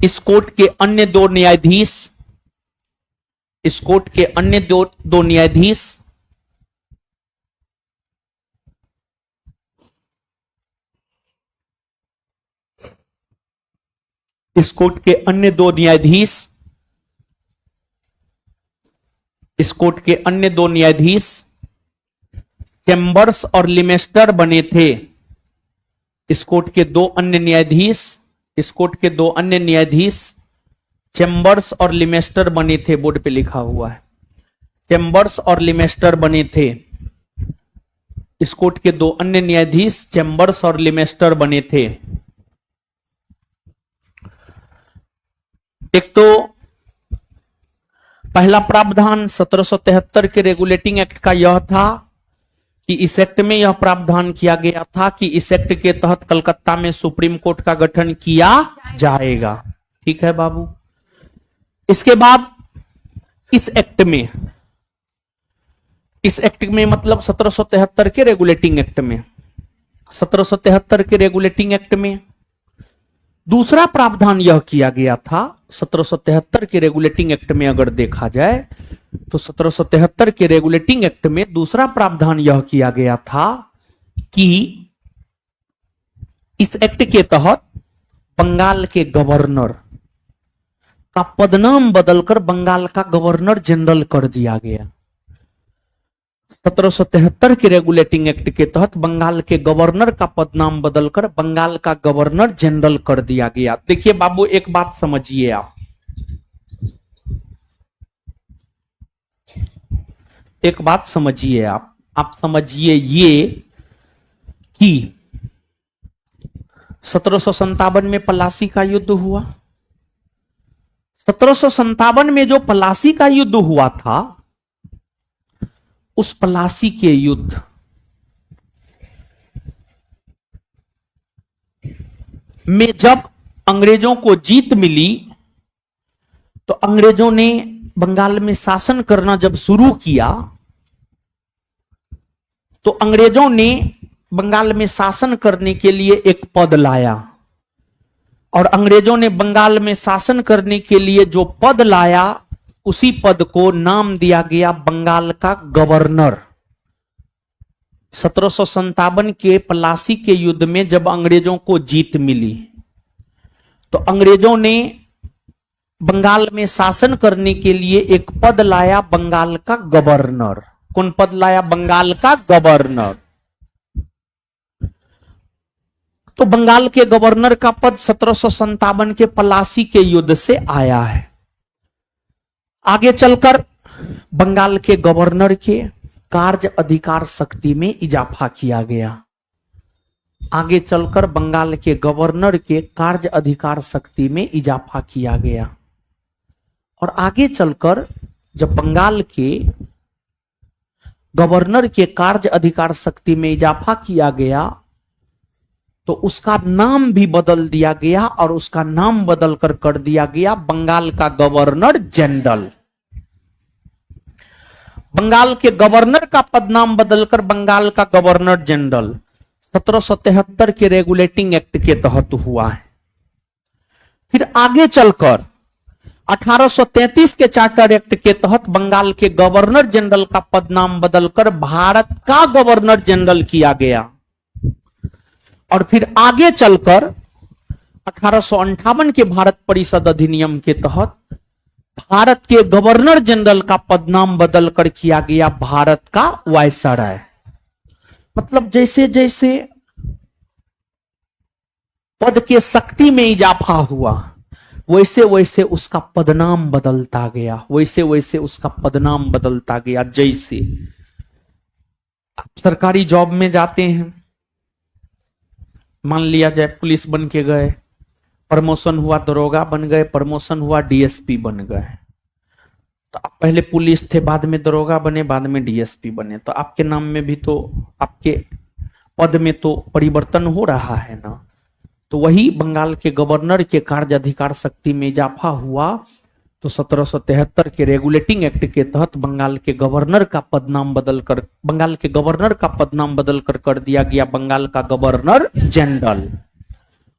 इस कोर्ट के अन्य दो न्यायाधीश चैम्बर्स और लिमेस्टर बने थे। इस कोर्ट के दो अन्य न्यायाधीश चैम्बर्स और लिमेस्टर बने थे। बोर्ड पे लिखा हुआ है, चैम्बर्स और लिमेस्टर बने थे। इस कोर्ट के दो अन्य न्यायाधीश चैम्बर्स और लिमेस्टर बने थे। एक तो पहला प्रावधान 1773 के रेगुलेटिंग एक्ट का यह था कि इस एक्ट में यह प्रावधान किया गया था कि इस एक्ट के तहत कलकत्ता में सुप्रीम कोर्ट का गठन किया जाएगा। ठीक है बाबू। इसके बाद इस एक्ट में मतलब 1773 के रेगुलेटिंग एक्ट में दूसरा प्रावधान यह किया गया था। 1773 के रेगुलेटिंग एक्ट में अगर देखा जाए तो 1773 के रेगुलेटिंग एक्ट में दूसरा प्रावधान यह किया गया था कि इस एक्ट के तहत बंगाल के गवर्नर का पदनाम बदलकर बंगाल का गवर्नर जनरल कर दिया गया। 1773 के रेगुलेटिंग एक्ट के तहत बंगाल के गवर्नर का पदनाम बदलकर बंगाल का गवर्नर जनरल कर दिया गया। देखिए बाबू, एक बात समझिए आप, एक बात समझिए आप समझिए ये कि 1757 में पलासी का युद्ध हुआ। 1757 में जो पलासी का युद्ध हुआ था, उस पलासी के युद्ध में जब अंग्रेजों को जीत मिली तो अंग्रेजों ने बंगाल में शासन करना जब शुरू किया तो अंग्रेजों ने बंगाल में शासन करने के लिए एक पद लाया, और अंग्रेजों ने बंगाल में शासन करने के लिए जो पद लाया उसी पद को नाम दिया गया बंगाल का गवर्नर। 1757 के पलासी के युद्ध में जब अंग्रेजों को जीत मिली तो अंग्रेजों ने बंगाल में शासन करने के लिए एक पद लाया बंगाल का गवर्नर। कौन पद लाया? बंगाल का गवर्नर। तो बंगाल के गवर्नर का पद 1757 के पलासी के युद्ध से आया है। आगे चलकर बंगाल के गवर्नर के कार्य अधिकार शक्ति में इजाफा किया गया। आगे चलकर बंगाल के गवर्नर के कार्य अधिकार शक्ति में इजाफा किया गया, और आगे चलकर जब बंगाल के गवर्नर के कार्य अधिकार शक्ति में इजाफा किया गया तो उसका नाम भी बदल दिया गया, और उसका नाम बदलकर कर दिया गया बंगाल का गवर्नर जनरल। बंगाल के गवर्नर का पदनाम बदलकर बंगाल का गवर्नर जनरल 1773 के रेगुलेटिंग एक्ट के तहत हुआ है। फिर आगे चलकर 1833 के चार्टर एक्ट के तहत बंगाल के गवर्नर जनरल का पदनाम बदलकर भारत का गवर्नर जनरल किया गया, और फिर आगे चलकर 1858 के भारत परिषद अधिनियम के तहत भारत के गवर्नर जनरल का पदनाम बदलकर किया गया भारत का वायसराय। मतलब जैसे जैसे पद के शक्ति में इजाफा हुआ वैसे वैसे उसका पदनाम बदलता गया, वैसे वैसे उसका पदनाम बदलता गया। जैसे आप सरकारी जॉब में जाते हैं, मान लिया जाए पुलिस बन के गए, प्रमोशन हुआ दरोगा बन गए, प्रमोशन हुआ डीएसपी बन गए। तो आप पहले पुलिस थे, बाद में दरोगा बने, बाद में डीएसपी बने, तो आपके नाम में भी तो, आपके पद में तो परिवर्तन हो रहा है ना। तो वही बंगाल के गवर्नर के कार्य अधिकार शक्ति में इजाफा हुआ तो 1773 के रेगुलेटिंग एक्ट के तहत बंगाल के गवर्नर का पदनाम बदलकर बंगाल के गवर्नर का पदनाम बदलकर कर दिया गया बंगाल का गवर्नर जनरल,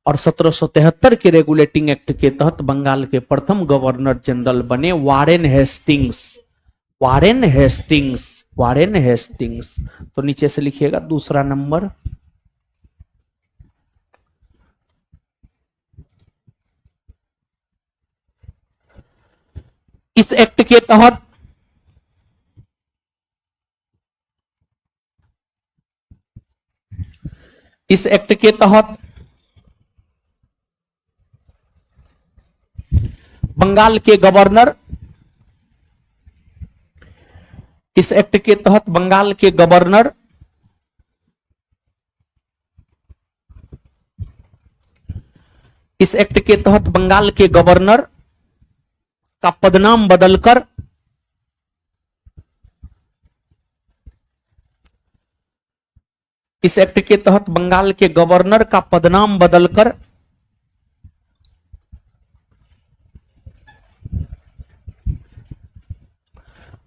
और 1773 के रेगुलेटिंग एक्ट के तहत बंगाल के प्रथम गवर्नर जनरल बने Warren Hastings. Warren Hastings, Warren Hastings. तो नीचे से लिखिएगा दूसरा नंबर। इस एक्ट के तहत इस एक्ट के तहत बंगाल के गवर्नर इस एक्ट के तहत बंगाल के गवर्नर इस एक्ट के तहत बंगाल के गवर्नर का पदनाम बदलकर इस एक्ट के तहत बंगाल के गवर्नर का पदनाम बदलकर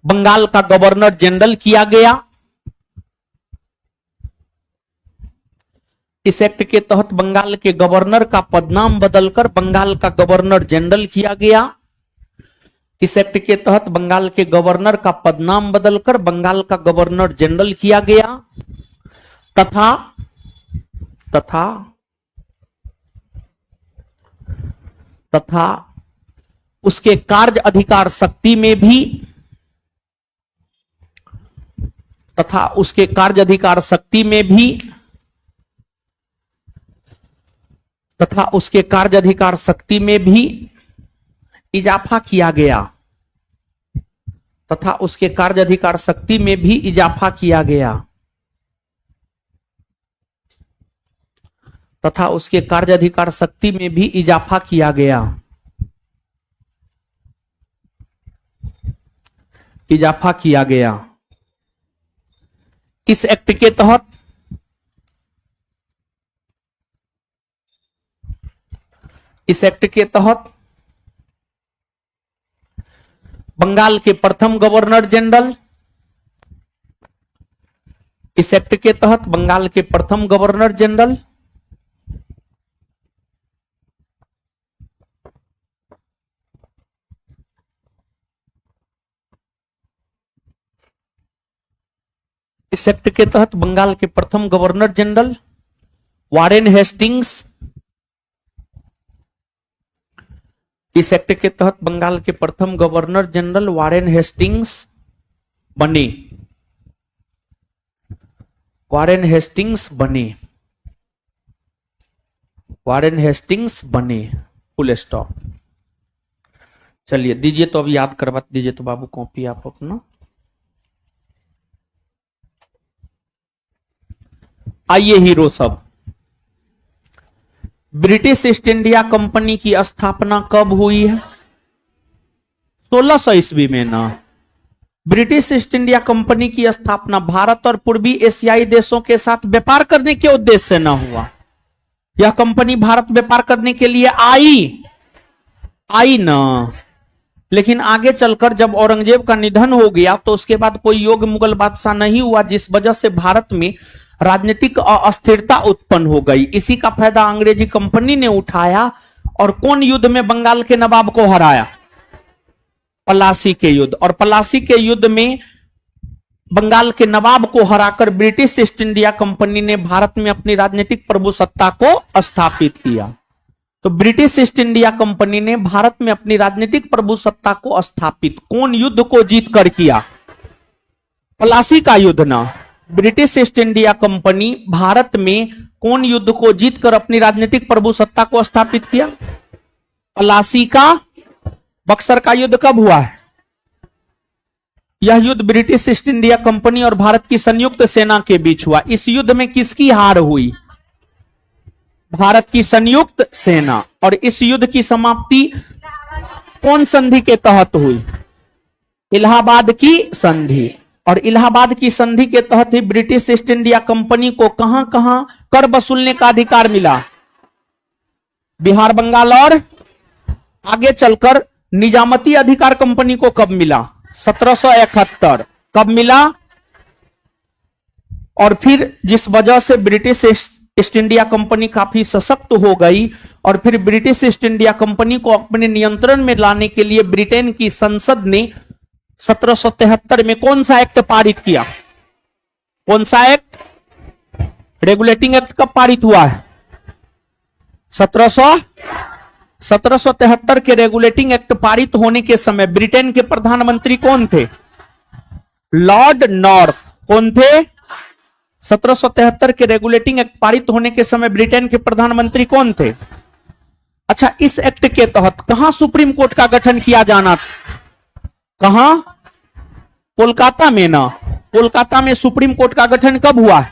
बंगाल का गवर्नर जनरल किया गया। इस एक्ट के तहत बंगाल के गवर्नर का पदनाम बदलकर बंगाल का गवर्नर जनरल किया गया। इस एक्ट के तहत बंगाल के गवर्नर का पदनाम बदलकर बंगाल का गवर्नर जनरल किया गया तथा तथा तथा उसके कार्य अधिकार शक्ति में भी तथा उसके कार्य अधिकार शक्ति में भी इजाफा किया गया तथा उसके कार्य अधिकार शक्ति में भी इजाफा किया गया तथा उसके कार्य अधिकार शक्ति में भी इजाफा किया गया इजाफा किया गया। इस एक्ट के तहत बंगाल के प्रथम गवर्नर जनरल इस एक्ट के तहत बंगाल के प्रथम गवर्नर जनरल इस एक्ट के तहत बंगाल के प्रथम गवर्नर जनरल वारेन हेस्टिंग्स इस एक्ट के तहत बंगाल के प्रथम गवर्नर जनरल वारेन हेस्टिंग्स बने वारेन हेस्टिंग्स बने फुल स्टॉप। चलिए दीजिए तो अब याद करवा दीजिए तो बाबू कॉपी आप अपना। आइए हीरो सब, ब्रिटिश ईस्ट इंडिया कंपनी की स्थापना कब हुई है? 1600 ईस्वी में ना। ब्रिटिश ईस्ट इंडिया कंपनी की स्थापना भारत और पूर्वी एशियाई देशों के साथ व्यापार करने के उद्देश्य से न हुआ। यह कंपनी भारत व्यापार करने के लिए आई ना, लेकिन आगे चलकर जब औरंगजेब का निधन हो गया तो उसके बाद कोई योग्य मुगल बादशाह नहीं हुआ, जिस वजह से भारत में राजनीतिक अस्थिरता उत्पन्न हो गई। इसी का फायदा अंग्रेजी कंपनी ने उठाया और कौन युद्ध में बंगाल के नवाब को हराया? पलासी के युद्ध। और पलासी के युद्ध में बंगाल के नवाब को हराकर ब्रिटिश ईस्ट इंडिया कंपनी ने भारत में अपनी राजनीतिक प्रभुसत्ता को स्थापित किया। तो ब्रिटिश ईस्ट इंडिया कंपनी ने भारत में अपनी राजनीतिक प्रभुसत्ता को स्थापित कौन युद्ध को जीतकर किया? पलासी का युद्ध ना। British east India company Bharat में कौन युद्ध को जीतकर अपनी राजनीतिक प्रभुसत्ता को स्थापित किया? पलासी का। बक्सर का युद्ध कब हुआ है? यह युद्ध ब्रिटिश ईस्ट इंडिया कंपनी और भारत की संयुक्त सेना के बीच हुआ। इस युद्ध में किसकी हार हुई? भारत की संयुक्त सेना। और इस युद्ध की समाप्ति कौन संधि के तहत हुई? इलाहाबाद की संधि। और इलाहाबाद की संधि के तहत ही ब्रिटिश ईस्ट इंडिया कंपनी को कहां कहां कर वसूलने का अधिकार मिला? बिहार, बंगाल और आगे चलकर निजामती अधिकार कंपनी को कब मिला? 1771। कब मिला? और फिर जिस वजह से ब्रिटिश ईस्ट इंडिया कंपनी काफी सशक्त हो गई और फिर ब्रिटिश ईस्ट इंडिया कंपनी को अपने नियंत्रण में लाने के लिए ब्रिटेन की संसद ने 1773 में कौन सा एक्ट पारित किया? कौन सा एक्ट? रेगुलेटिंग एक्ट कब पारित हुआ है? 1773 के रेगुलेटिंग एक्ट पारित होने के समय ब्रिटेन के प्रधानमंत्री कौन थे? Lord north. कौन थे? 1773 के रेगुलेटिंग एक्ट पारित होने के समय ब्रिटेन के प्रधानमंत्री कौन थे? अच्छा, इस एक्ट के तहत कहां सुप्रीम कोर्ट का गठन किया जाना था? कहां? कोलकाता में ना। कोलकाता में सुप्रीम कोर्ट का गठन कब हुआ है?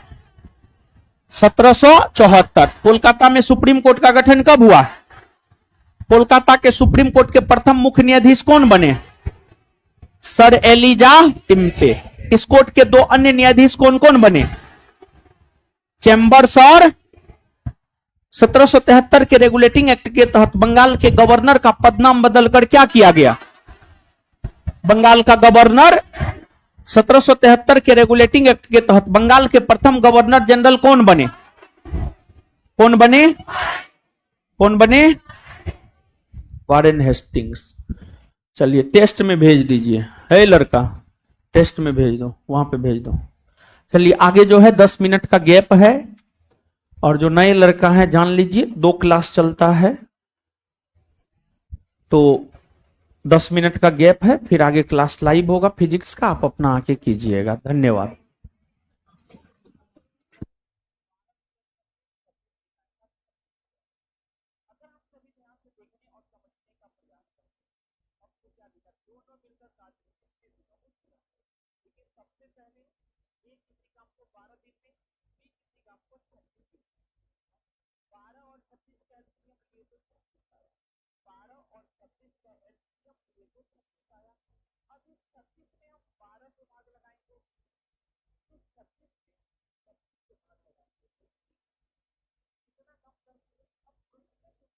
1774। कोलकाता में सुप्रीम कोर्ट का गठन कब हुआ? कोलकाता के सुप्रीम कोर्ट के प्रथम मुख्य न्यायाधीश कौन बने? Sir Elijah Impey. इस कोर्ट के दो अन्य न्यायाधीश कौन कौन बने? चैम्बर्स और 1773 के रेगुलेटिंग एक्ट के तहत बंगाल के गवर्नर का पदनाम बदलकर क्या किया गया? बंगाल का गवर्नर 1773 के रेगुलेटिंग एक्ट के तहत बंगाल के प्रथम गवर्नर जनरल कौन बने? कौन बने? कौन बने? Warren Hastings. चलिए टेस्ट में भेज दीजिए। है लड़का, टेस्ट में भेज दो, वहां पे भेज दो। चलिए आगे जो है 10 मिनट का गैप है और जो नए लड़का है जान लीजिए 2 क्लास चलता है तो 10 मिनट का गैप है, फिर आगे क्लास लाइव होगा फिजिक्स का, आप अपना आके कीजिएगा। धन्यवाद। मिलेगा, दोनों मिलकर काट देंगे, फिर दोनों को पूरा। लेकिन सबसे पहले ए किसी काम को 12 दिन में, बी किसी काम को 36 दिन में। 12 और 36 का एलसीएम ये तो 36 आया, 12 और 36 का एलसीएम ये तो 36 आया। अब इस 36 में हम 12 से भाग लगाएंगे, इस 36 में 36 से भाग लगाएंगे, कितना कम करेंगे। अब